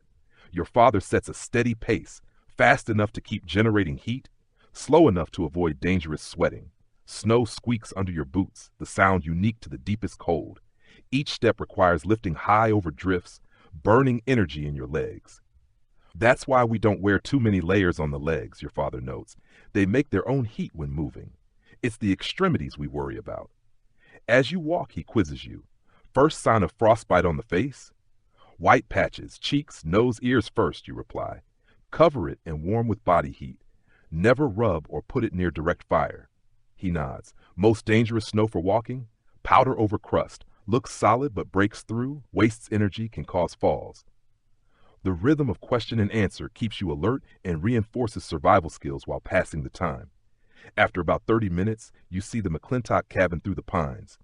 Your father sets a steady pace, fast enough to keep generating heat, slow enough to avoid dangerous sweating. Snow squeaks under your boots, the sound unique to the deepest cold. Each step requires lifting high over drifts, burning energy in your legs. That's why we don't wear too many layers on the legs, your father notes. They make their own heat when moving. It's the extremities we worry about. As you walk, he quizzes you. First sign of frostbite on the face? White patches, cheeks, nose, ears first, you reply. Cover it and warm with body heat. Never rub or put it near direct fire. He nods. Most dangerous snow for walking? Powder over crust. Looks solid but breaks through, wastes energy, can cause falls. The rhythm of question and answer keeps you alert and reinforces survival skills while passing the time. After about 30 minutes, you see the McClintock cabin through the pines.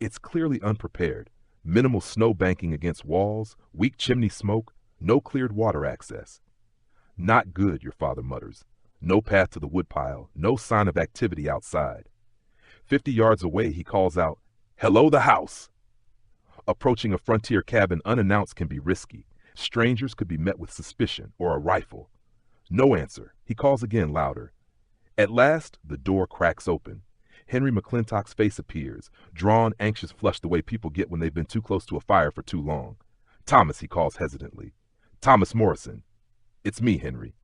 It's clearly unprepared. Minimal snow banking against walls, weak chimney smoke, no cleared water access. Not good, your father mutters. No path to the woodpile, no sign of activity outside. 50 yards away, he calls out, "Hello, the house!" Approaching a frontier cabin unannounced can be risky. Strangers could be met with suspicion or a rifle. No answer. He calls again, louder. At last, the door cracks open. Henry McClintock's face appears, drawn, anxious, flushed the way people get when they've been too close to a fire for too long. "Thomas," he calls hesitantly. "Thomas Morrison." "It's me, Henry."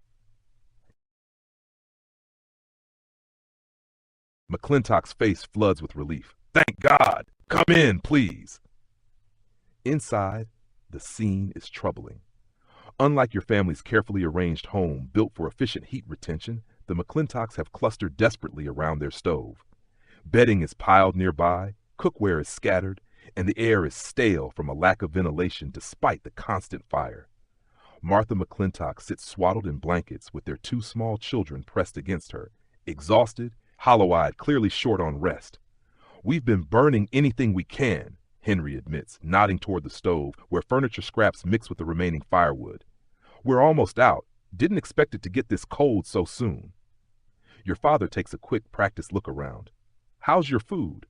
McClintock's face floods with relief. "Thank God! Come in, please." Inside, the scene is troubling. Unlike your family's carefully arranged home built for efficient heat retention, the McClintocks have clustered desperately around their stove. Bedding is piled nearby, cookware is scattered, and the air is stale from a lack of ventilation despite the constant fire. Martha McClintock sits swaddled in blankets with their 2 small children pressed against her, exhausted, hollow-eyed, clearly short on rest. "We've been burning anything we can," Henry admits, nodding toward the stove where furniture scraps mix with the remaining firewood. "We're almost out. Didn't expect it to get this cold so soon." Your father takes a quick practiced look around. "How's your food?"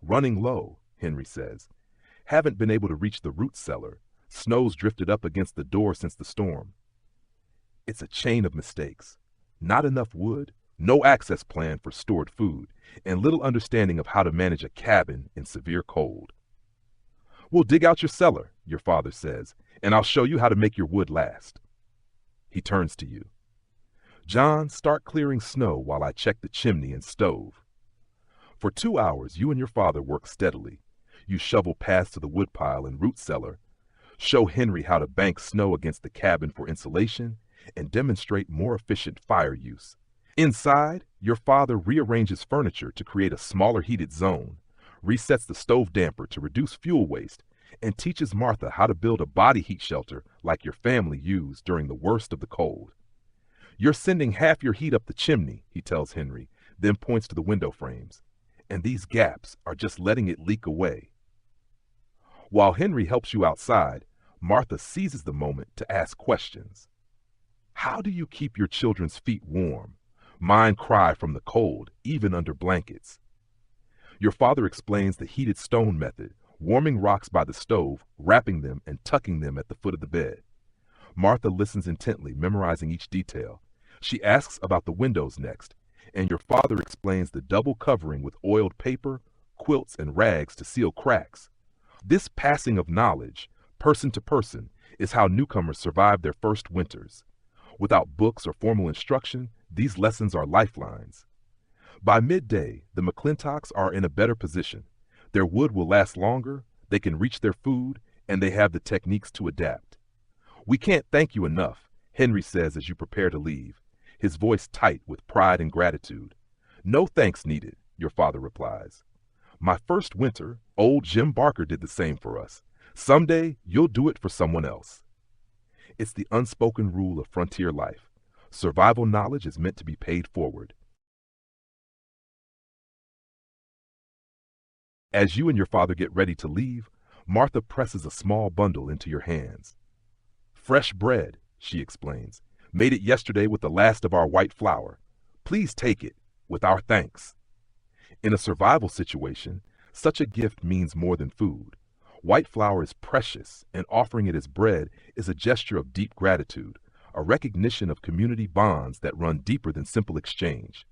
"Running low," Henry says. "Haven't been able to reach the root cellar. Snow's drifted up against the door since the storm." It's a chain of mistakes. Not enough wood, no access plan for stored food, and little understanding of how to manage a cabin in severe cold. "We'll dig out your cellar," your father says, "and I'll show you how to make your wood last." He turns to you. "John, start clearing snow while I check the chimney and stove." For 2 hours, you and your father work steadily. You shovel paths to the woodpile and root cellar, show Henry how to bank snow against the cabin for insulation, and demonstrate more efficient fire use. Inside, your father rearranges furniture to create a smaller heated zone, resets the stove damper to reduce fuel waste, and teaches Martha how to build a body heat shelter like your family used during the worst of the cold. You're sending half your heat up the chimney, he tells Henry, then points to the window frames. And these gaps are just letting it leak away. While Henry helps you outside, Martha seizes the moment to ask questions. How do you keep your children's feet warm? Mine cry from the cold, even under blankets. Your father explains the heated stone method, warming rocks by the stove, wrapping them and tucking them at the foot of the bed. Martha listens intently, memorizing each detail. She asks about the windows next, and your father explains the double covering with oiled paper, quilts, and rags to seal cracks. This passing of knowledge, person to person, is how newcomers survive their first winters. Without books or formal instruction, these lessons are lifelines. By midday, the McClintocks are in a better position. Their wood will last longer, they can reach their food, and they have the techniques to adapt. We can't thank you enough, Henry says as you prepare to leave, his voice tight with pride and gratitude. No thanks needed, your father replies. My first winter, old Jim Barker did the same for us. Someday, you'll do it for someone else. It's the unspoken rule of frontier life. Survival knowledge is meant to be paid forward. As you and your father get ready to leave, Martha presses a small bundle into your hands. Fresh bread, she explains. Made it yesterday with the last of our white flour. Please take it, with our thanks. In a survival situation, such a gift means more than food. White flour is precious, and offering it as bread is a gesture of deep gratitude, a recognition of community bonds that run deeper than simple exchange.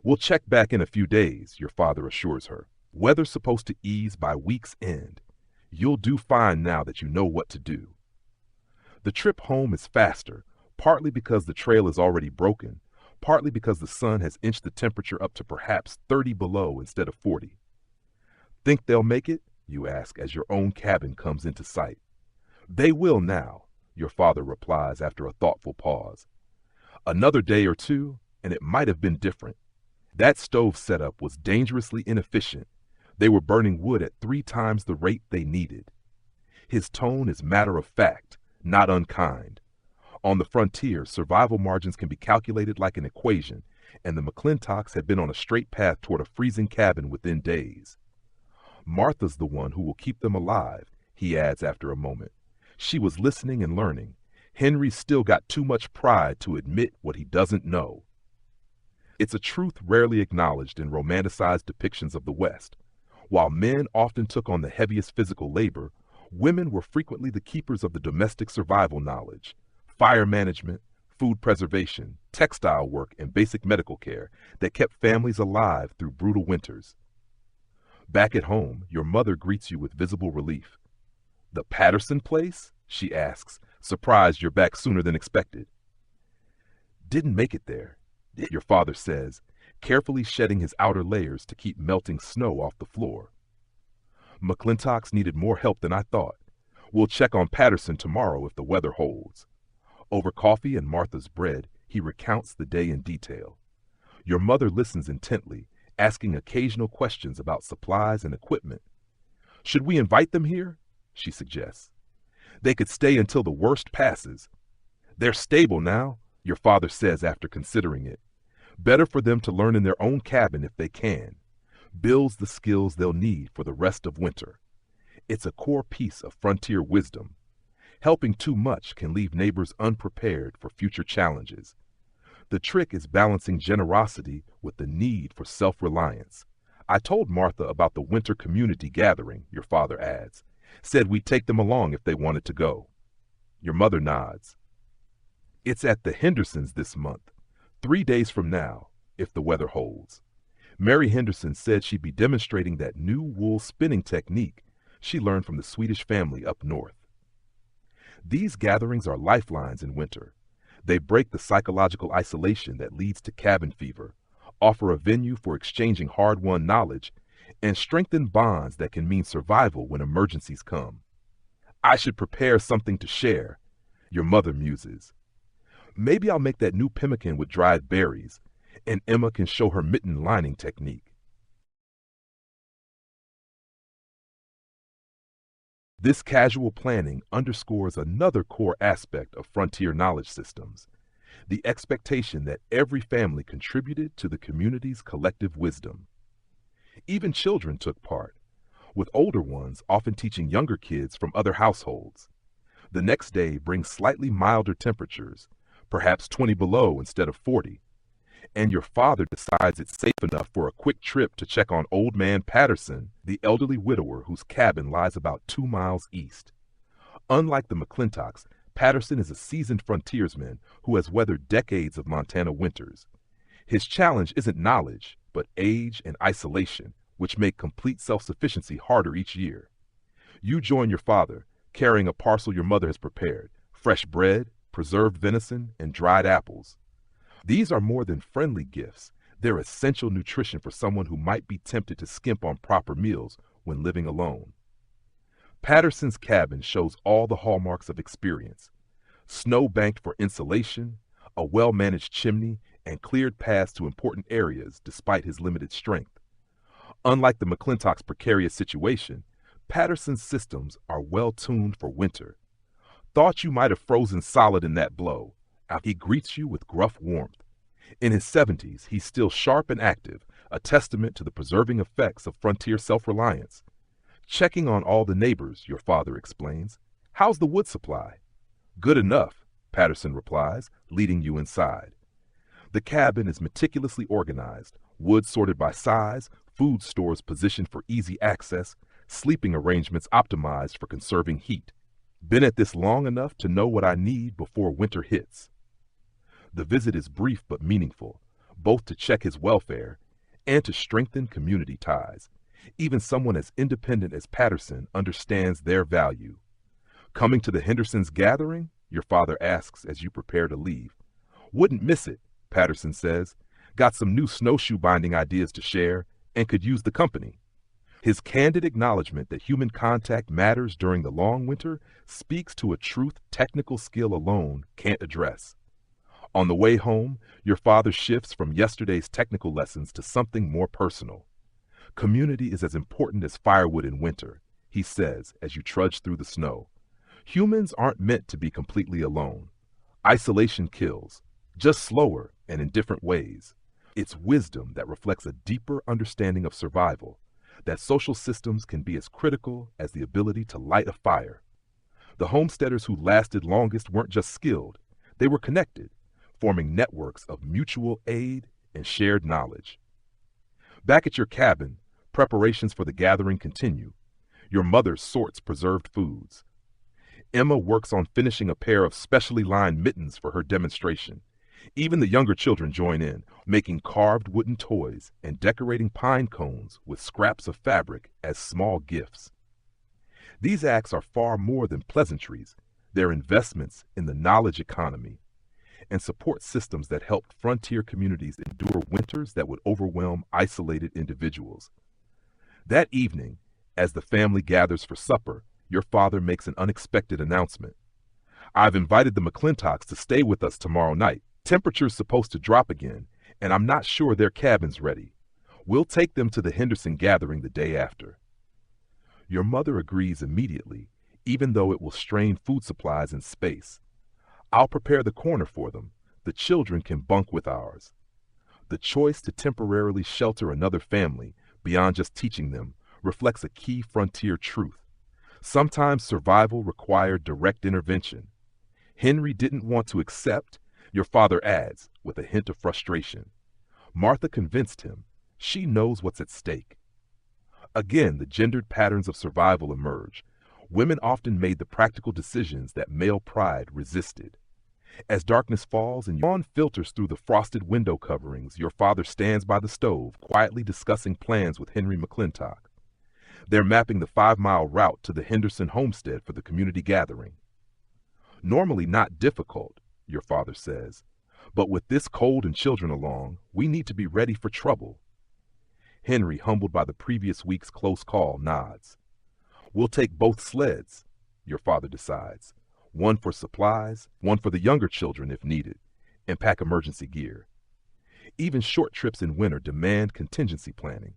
We'll check back in a few days, your father assures her. Weather's supposed to ease by week's end. You'll do fine now that you know what to do. The trip home is faster, partly because the trail is already broken, partly because the sun has inched the temperature up to perhaps 30 below instead of 40. Think they'll make it? You ask as your own cabin comes into sight. They will now, your father replies after a thoughtful pause. Another day or two, and it might have been different. That stove setup was dangerously inefficient. They were burning wood at 3 times the rate they needed. His tone is matter of fact, not unkind. On the frontier, survival margins can be calculated like an equation, and the McClintocks had been on a straight path toward a freezing cabin within days. Martha's the one who will keep them alive, he adds after a moment. She was listening and learning. Henry's still got too much pride to admit what he doesn't know. It's a truth rarely acknowledged in romanticized depictions of the West. While men often took on the heaviest physical labor, women were frequently the keepers of the domestic survival knowledge, fire management, food preservation, textile work, and basic medical care that kept families alive through brutal winters. Back at home, your mother greets you with visible relief. The Patterson place? She asks, surprised you're back sooner than expected. Didn't make it there, your father says, carefully shedding his outer layers to keep melting snow off the floor. McClintocks needed more help than I thought. We'll check on Patterson tomorrow if the weather holds. Over coffee and Martha's bread, he recounts the day in detail. Your mother listens intently, asking occasional questions about supplies and equipment. Should we invite them here? She suggests. They could stay until the worst passes. They're stable now, your father says after considering it. Better for them to learn in their own cabin if they can. Builds the skills they'll need for the rest of winter. It's a core piece of frontier wisdom. Helping too much can leave neighbors unprepared for future challenges. The trick is balancing generosity with the need for self-reliance. I told Martha about the winter community gathering, your father adds. Said we'd take them along if they wanted to go. Your mother nods. It's at the Hendersons this month, 3 days from now, if the weather holds. Mary Henderson said she'd be demonstrating that new wool spinning technique she learned from the Swedish family up north. These gatherings are lifelines in winter. They break the psychological isolation that leads to cabin fever, offer a venue for exchanging hard-won knowledge, and strengthen bonds that can mean survival when emergencies come. I should prepare something to share, your mother muses. Maybe I'll make that new pemmican with dried berries, and Emma can show her mitten lining technique. This casual planning underscores another core aspect of frontier knowledge systems. the expectation that every family contributed to the community's collective wisdom. Even children took part, with older ones often teaching younger kids from other households. The next day brings slightly milder temperatures, perhaps 20 below instead of 40, and your father decides it's safe enough for a quick trip to check on Old Man Patterson, the elderly widower whose cabin lies about 2 miles east. Unlike the McClintocks, Patterson is a seasoned frontiersman who has weathered decades of Montana winters. His challenge isn't knowledge, but age and isolation, which make complete self-sufficiency harder each year. You join your father, carrying a parcel your mother has prepared, fresh bread, preserved venison, and dried apples. These are more than friendly gifts. They're essential nutrition for someone who might be tempted to skimp on proper meals when living alone. Patterson's cabin shows all the hallmarks of experience. Snow-banked for insulation, a well-managed chimney, and cleared paths to important areas despite his limited strength. Unlike the McClintocks' precarious situation, Patterson's systems are well-tuned for winter. Thought you might have frozen solid in that blow. He greets you with gruff warmth. In his 70s, he's still sharp and active, a testament to the preserving effects of frontier self-reliance. Checking on all the neighbors, your father explains. How's the wood supply? Good enough, Patterson replies, leading you inside. The cabin is meticulously organized, wood sorted by size, food stores positioned for easy access, sleeping arrangements optimized for conserving heat. Been at this long enough to know what I need before winter hits. The visit is brief but meaningful, both to check his welfare and to strengthen community ties. Even someone as independent as Patterson understands their value. Coming to the Hendersons' gathering? Your father asks as you prepare to leave. Wouldn't miss it, Patterson says. Got some new snowshoe binding ideas to share and could use the company. His candid acknowledgement that human contact matters during the long winter speaks to a truth technical skill alone can't address. On the way home, your father shifts from yesterday's technical lessons to something more personal. Community is as important as firewood in winter, he says as you trudge through the snow. Humans aren't meant to be completely alone. Isolation kills, just slower and in different ways. It's wisdom that reflects a deeper understanding of survival, that social systems can be as critical as the ability to light a fire. The homesteaders who lasted longest weren't just skilled, they were connected, forming networks of mutual aid and shared knowledge. Back at your cabin, preparations for the gathering continue. Your mother sorts preserved foods. Emma works on finishing a pair of specially lined mittens for her demonstration. Even the younger children join in, making carved wooden toys and decorating pine cones with scraps of fabric as small gifts. These acts are far more than pleasantries. They're investments in the knowledge economy and support systems that helped frontier communities endure winters that would overwhelm isolated individuals. That evening, as the family gathers for supper, your father makes an unexpected announcement. I've invited the McClintocks to stay with us tomorrow night. Temperature's supposed to drop again, and I'm not sure their cabin's ready. We'll take them to the Henderson gathering the day after. Your mother agrees immediately, even though it will strain food supplies and space. I'll prepare the corner for them. The children can bunk with ours. The choice to temporarily shelter another family, beyond just teaching them, reflects a key frontier truth. Sometimes survival required direct intervention. Henry didn't want to accept, your father adds, with a hint of frustration. Martha convinced him. She knows what's at stake. Again, the gendered patterns of survival emerge. Women often made the practical decisions that male pride resisted. As darkness falls and dawn filters through the frosted window coverings, your father stands by the stove, quietly discussing plans with Henry McClintock. They're mapping the 5-mile route to the Henderson homestead for the community gathering. Normally not difficult, your father says, but with this cold and children along, we need to be ready for trouble. Henry, humbled by the previous week's close call, nods. We'll take both sleds, your father decides. One for supplies, one for the younger children if needed, and pack emergency gear. Even short trips in winter demand contingency planning.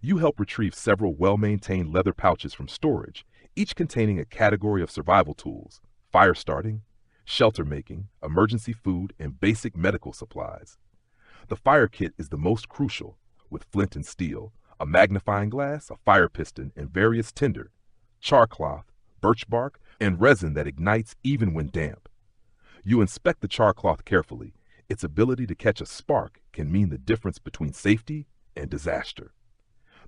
You help retrieve several well-maintained leather pouches from storage, each containing a category of survival tools: fire starting, shelter making, emergency food, and basic medical supplies. The fire kit is the most crucial, with flint and steel, a magnifying glass, a fire piston, and various tinder, char cloth, birch bark, and resin that ignites even when damp. You inspect the char cloth carefully. Its ability to catch a spark can mean the difference between safety and disaster.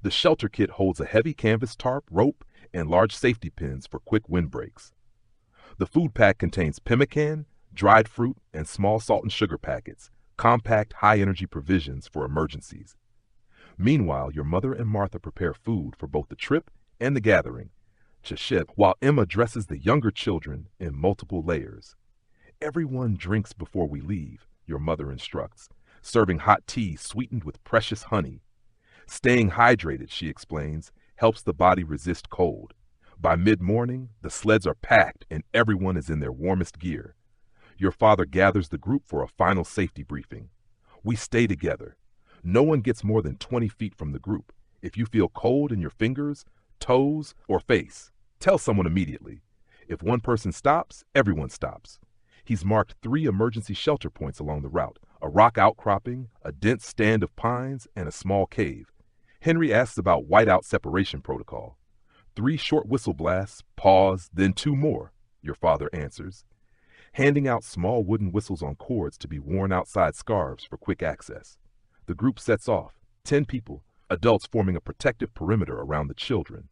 The shelter kit holds a heavy canvas tarp, rope, and large safety pins for quick windbreaks. The food pack contains pemmican, dried fruit, and small salt and sugar packets, compact, high-energy provisions for emergencies. Meanwhile, your mother and Martha prepare food for both the trip and the gathering, while Emma dresses the younger children in multiple layers. Everyone drinks before we leave, your mother instructs, serving hot tea sweetened with precious honey. Staying hydrated, she explains, helps the body resist cold. By mid-morning, the sleds are packed and everyone is in their warmest gear. Your father gathers the group for a final safety briefing. We stay together. No one gets more than 20 feet from the group. If you feel cold in your fingers, toes, or face, tell someone immediately. If one person stops, everyone stops. He's marked 3 emergency shelter points along the route, a rock outcropping, a dense stand of pines, and a small cave. Henry asks about whiteout separation protocol. 3 short whistle blasts, pause, then 2 more, your father answers, handing out small wooden whistles on cords to be worn outside scarves for quick access. The group sets off, 10 people, adults forming a protective perimeter around the children.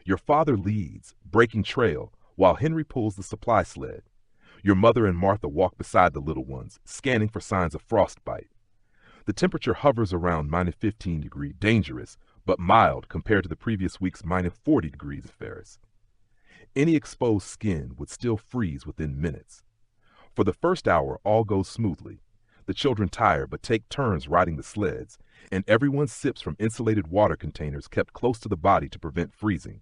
Your father leads, breaking trail, while Henry pulls the supply sled. Your mother and Martha walk beside the little ones, scanning for signs of frostbite. The temperature hovers around -15 degrees, dangerous, but mild compared to the previous week's -40 degrees Fahrenheit. Any exposed skin would still freeze within minutes. For the first hour, all goes smoothly. The children tire but take turns riding the sleds, and everyone sips from insulated water containers kept close to the body to prevent freezing.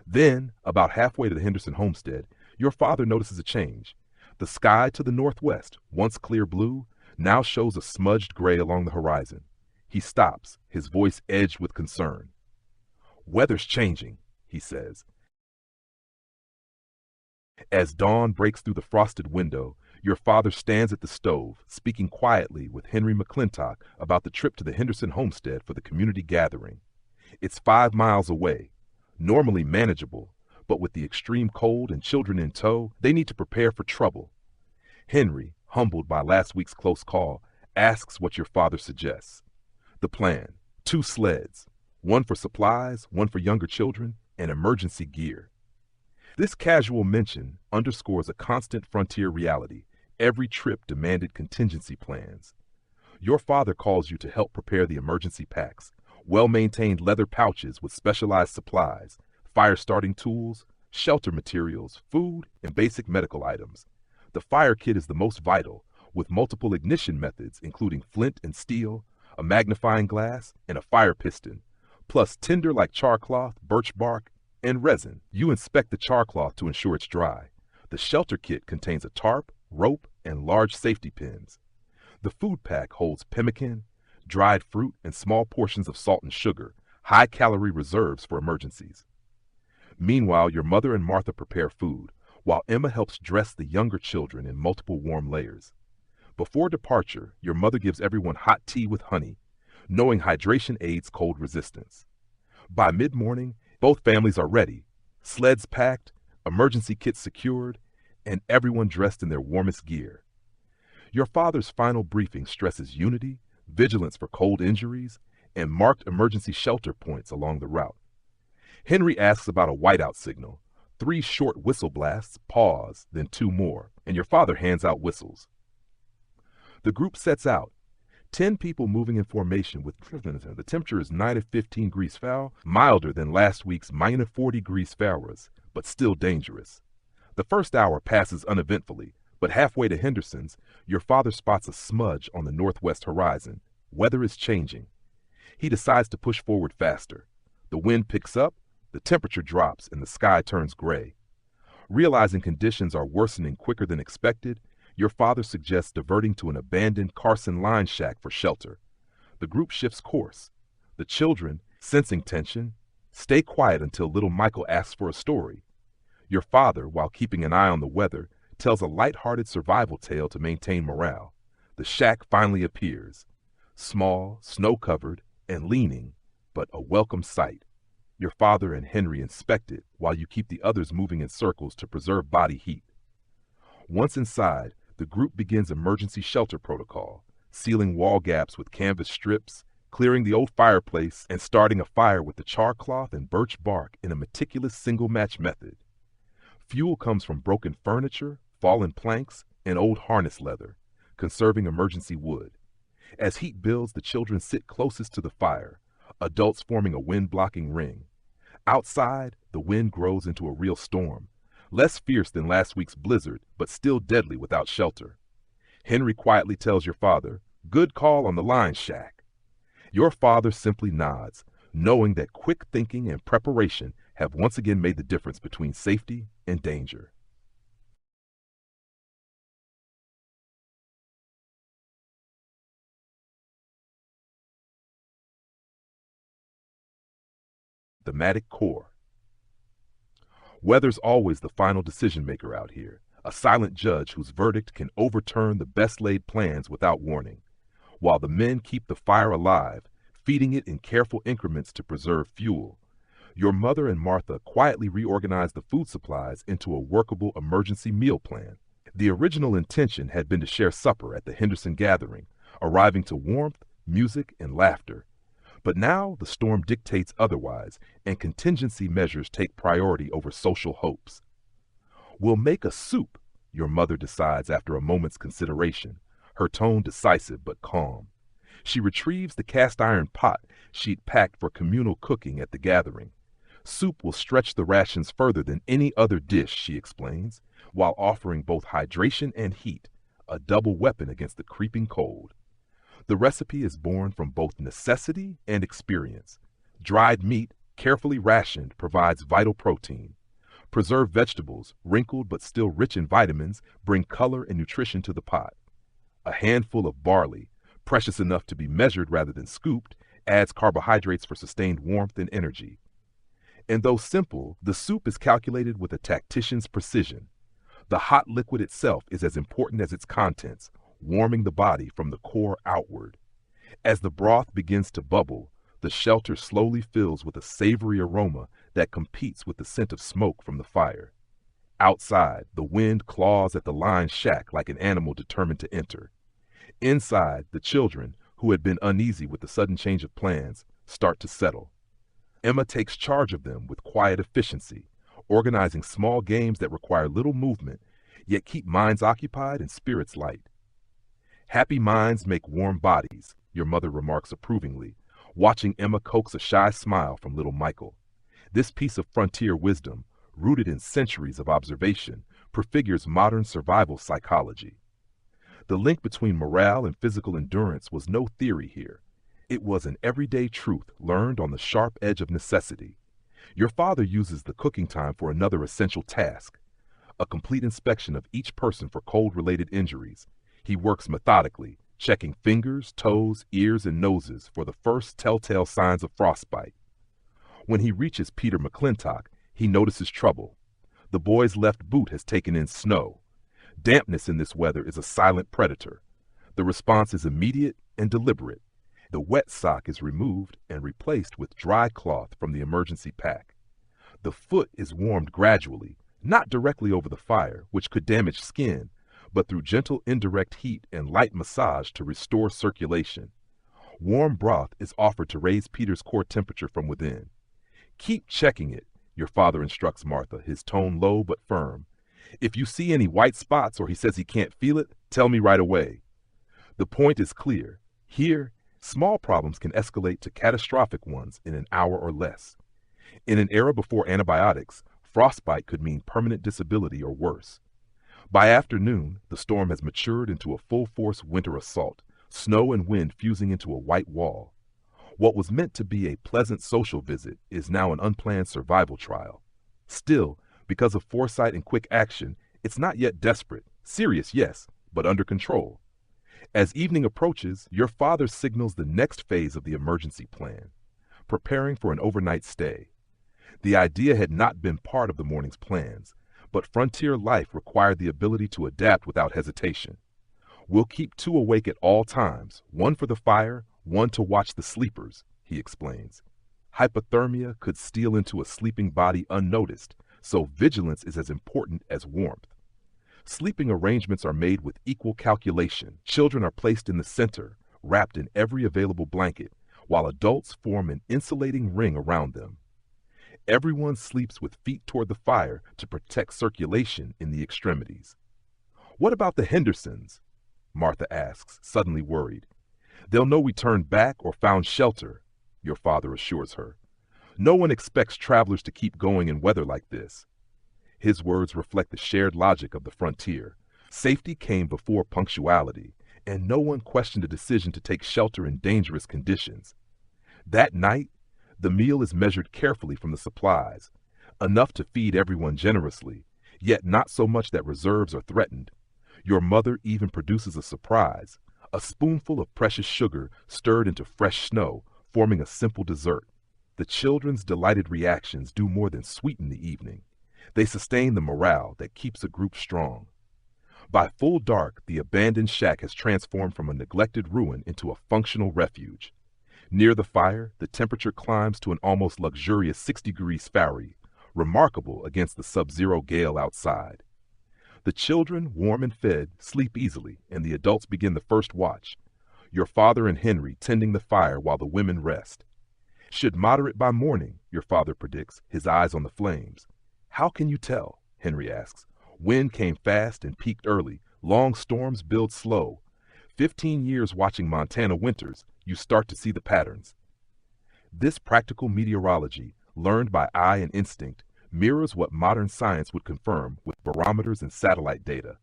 Then, about halfway to the Henderson homestead, your father notices a change. The sky to the northwest, once clear blue, now shows a smudged gray along the horizon. He stops, his voice edged with concern. "Weather's changing," he says. As dawn breaks through the frosted window, your father stands at the stove, speaking quietly with Henry McClintock about the trip to the Henderson homestead for the community gathering. It's 5 miles away, normally manageable, but with the extreme cold and children in tow, they need to prepare for trouble. Henry, humbled by last week's close call, asks what your father suggests. The plan: 2 sleds, one for supplies, one for younger children, and emergency gear. This casual mention underscores a constant frontier reality. Every trip demanded contingency plans. Your father calls you to help prepare the emergency packs, well-maintained leather pouches with specialized supplies, fire-starting tools, shelter materials, food, and basic medical items. The fire kit is the most vital, with multiple ignition methods including flint and steel, a magnifying glass, and a fire piston, plus tinder like char cloth, birch bark, and resin. You inspect the char cloth to ensure it's dry. The shelter kit contains a tarp, rope, and large safety pins. The food pack holds pemmican, dried fruit, and small portions of salt and sugar, high-calorie reserves for emergencies. Meanwhile, your mother and Martha prepare food, while Emma helps dress the younger children in multiple warm layers. Before departure, your mother gives everyone hot tea with honey, knowing hydration aids cold resistance. By mid-morning, both families are ready, sleds packed, emergency kits secured, and everyone dressed in their warmest gear. Your father's final briefing stresses unity, vigilance for cold injuries, and marked emergency shelter points along the route. Henry asks about a whiteout signal, 3 short whistle blasts, pause, then 2 more, and your father hands out whistles. The group sets out, 10 people moving in formation with the temperature is -15 degrees Fahrenheit, milder than last week's -40 degrees Fahrenheit, but still dangerous. The first hour passes uneventfully, but halfway to Henderson's, your father spots a smudge on the northwest horizon. Weather is changing. He decides to push forward faster. The wind picks up, the temperature drops, and the sky turns gray. Realizing conditions are worsening quicker than expected, your father suggests diverting to an abandoned Carson line shack for shelter. The group shifts course. The children, sensing tension, stay quiet until little Michael asks for a story. Your father, while keeping an eye on the weather, tells a light-hearted survival tale to maintain morale. The shack finally appears. Small, snow-covered, and leaning, but a welcome sight. Your father and Henry inspect it while you keep the others moving in circles to preserve body heat. Once inside, the group begins emergency shelter protocol, sealing wall gaps with canvas strips, clearing the old fireplace, and starting a fire with the char cloth and birch bark in a meticulous single-match method. Fuel comes from broken furniture, fallen planks, and old harness leather, conserving emergency wood. As heat builds, the children sit closest to the fire, adults forming a wind-blocking ring. Outside, the wind grows into a real storm, less fierce than last week's blizzard, but still deadly without shelter. Henry quietly tells your father, "Good call on the line, Shack." Your father simply nods, knowing that quick thinking and preparation have once again made the difference between safety and danger. Thematic core. Weather's always the final decision maker out here, a silent judge whose verdict can overturn the best laid plans without warning. While the men keep the fire alive, feeding it in careful increments to preserve fuel, your mother and Martha quietly reorganize the food supplies into a workable emergency meal plan. The original intention had been to share supper at the Henderson gathering, arriving to warmth, music, and laughter. But now the storm dictates otherwise, and contingency measures take priority over social hopes. "We'll make a soup," your mother decides after a moment's consideration, her tone decisive but calm. She retrieves the cast-iron pot she'd packed for communal cooking at the gathering. "Soup will stretch the rations further than any other dish," she explains, while offering both hydration and heat, a double weapon against the creeping cold. The recipe is born from both necessity and experience. Dried meat, carefully rationed, provides vital protein. Preserved vegetables, wrinkled but still rich in vitamins, bring color and nutrition to the pot. A handful of barley, precious enough to be measured rather than scooped, adds carbohydrates for sustained warmth and energy. And though simple, the soup is calculated with a tactician's precision. The hot liquid itself is as important as its contents, warming the body from the core outward. As the broth begins to bubble, the shelter slowly fills with a savory aroma that competes with the scent of smoke from the fire. Outside, the wind claws at the lined shack like an animal determined to enter. Inside, the children, who had been uneasy with the sudden change of plans, start to settle. Emma takes charge of them with quiet efficiency, organizing small games that require little movement, yet keep minds occupied and spirits light. "Happy minds make warm bodies," your mother remarks approvingly, watching Emma coax a shy smile from little Michael. This piece of frontier wisdom, rooted in centuries of observation, prefigures modern survival psychology. The link between morale and physical endurance was no theory here. It was an everyday truth learned on the sharp edge of necessity. Your father uses the cooking time for another essential task, a complete inspection of each person for cold-related injuries. He works methodically, checking fingers, toes, ears, and noses for the first telltale signs of frostbite. When he reaches Peter McClintock, he notices trouble. The boy's left boot has taken in snow. Dampness in this weather is a silent predator. The response is immediate and deliberate. The wet sock is removed and replaced with dry cloth from the emergency pack. The foot is warmed gradually, not directly over the fire, which could damage skin, but through gentle indirect heat and light massage to restore circulation. Warm broth is offered to raise Peter's core temperature from within. "Keep checking it," your father instructs Martha, his tone low but firm. "If you see any white spots or he says he can't feel it, tell me right away." The point is clear. Here, small problems can escalate to catastrophic ones in an hour or less. In an era before antibiotics, frostbite could mean permanent disability or worse. By afternoon, the storm has matured into a full-force winter assault, snow and wind fusing into a white wall. What was meant to be a pleasant social visit is now an unplanned survival trial. Still, because of foresight and quick action, it's not yet desperate. Serious, yes, but under control. As evening approaches, your father signals the next phase of the emergency plan, preparing for an overnight stay. The idea had not been part of the morning's plans, but frontier life required the ability to adapt without hesitation. We'll keep two awake at all times, one for the fire, one to watch the sleepers, he explains. Hypothermia could steal into a sleeping body unnoticed, so vigilance is as important as warmth. Sleeping arrangements are made with equal calculation. Children are placed in the center, wrapped in every available blanket, while adults form an insulating ring around them. Everyone sleeps with feet toward the fire to protect circulation in the extremities. "What about the Hendersons?" Martha asks, suddenly worried. "They'll know we turned back or found shelter," your father assures her. "No one expects travelers to keep going in weather like this." His words reflect the shared logic of the frontier. Safety came before punctuality, and no one questioned the decision to take shelter in dangerous conditions. That night, the meal is measured carefully from the supplies, enough to feed everyone generously, yet not so much that reserves are threatened. Your mother even produces a surprise, a spoonful of precious sugar stirred into fresh snow, forming a simple dessert. The children's delighted reactions do more than sweeten the evening. They sustain the morale that keeps a group strong. By full dark, the abandoned shack has transformed from a neglected ruin into a functional refuge. Near the fire, the temperature climbs to an almost luxurious 60 degrees Fahrenheit, remarkable against the sub-zero gale outside. The children, warm and fed, sleep easily, and the adults begin the first watch. Your father and Henry tending the fire while the women rest. "Should moderate by morning," your father predicts, his eyes on the flames. "How can you tell?" Henry asks. "Wind came fast and peaked early. Long storms build slow. 15 years watching Montana winters, you start to see the patterns." This practical meteorology, learned by eye and instinct, mirrors what modern science would confirm with barometers and satellite data.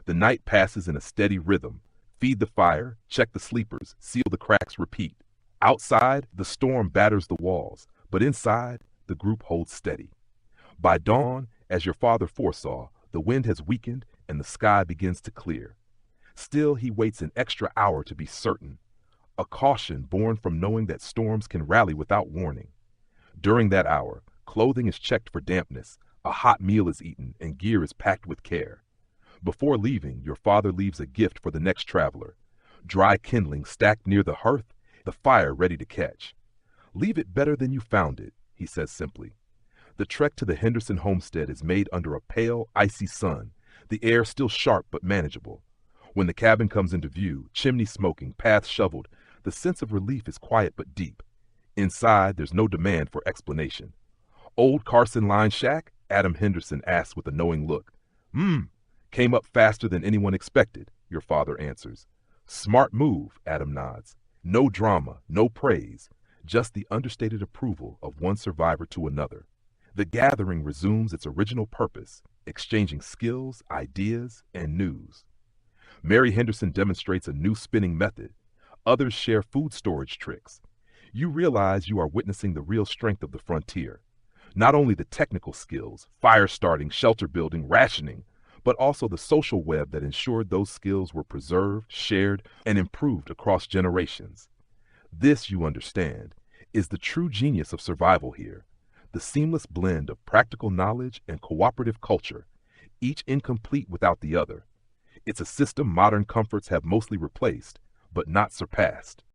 The night passes in a steady rhythm. Feed the fire, check the sleepers, seal the cracks, repeat. Outside, the storm batters the walls, but inside, the group holds steady. By dawn, as your father foresaw, the wind has weakened and the sky begins to clear. Still, he waits an extra hour to be certain, a caution born from knowing that storms can rally without warning. During that hour, clothing is checked for dampness, a hot meal is eaten, and gear is packed with care. Before leaving, your father leaves a gift for the next traveler. Dry kindling stacked near the hearth, the fire ready to catch. "Leave it better than you found it," he says simply. The trek to the Henderson homestead is made under a pale, icy sun, the air still sharp but manageable. When the cabin comes into view, chimney smoking, path shoveled, the sense of relief is quiet but deep. Inside, there's no demand for explanation. "Old Carson Line shack?" Adam Henderson asks with a knowing look. Came up faster than anyone expected," your father answers. "Smart move," Adam nods. No drama, no praise, just the understated approval of one survivor to another. The gathering resumes its original purpose, exchanging skills, ideas, and news. Mary Henderson demonstrates a new spinning method. Others share food storage tricks. You realize you are witnessing the real strength of the frontier. Not only the technical skills, fire starting, shelter building, rationing, but also the social web that ensured those skills were preserved, shared, and improved across generations. This, you understand, is the true genius of survival here. The seamless blend of practical knowledge and cooperative culture, each incomplete without the other. It's a system modern comforts have mostly replaced, but not surpassed.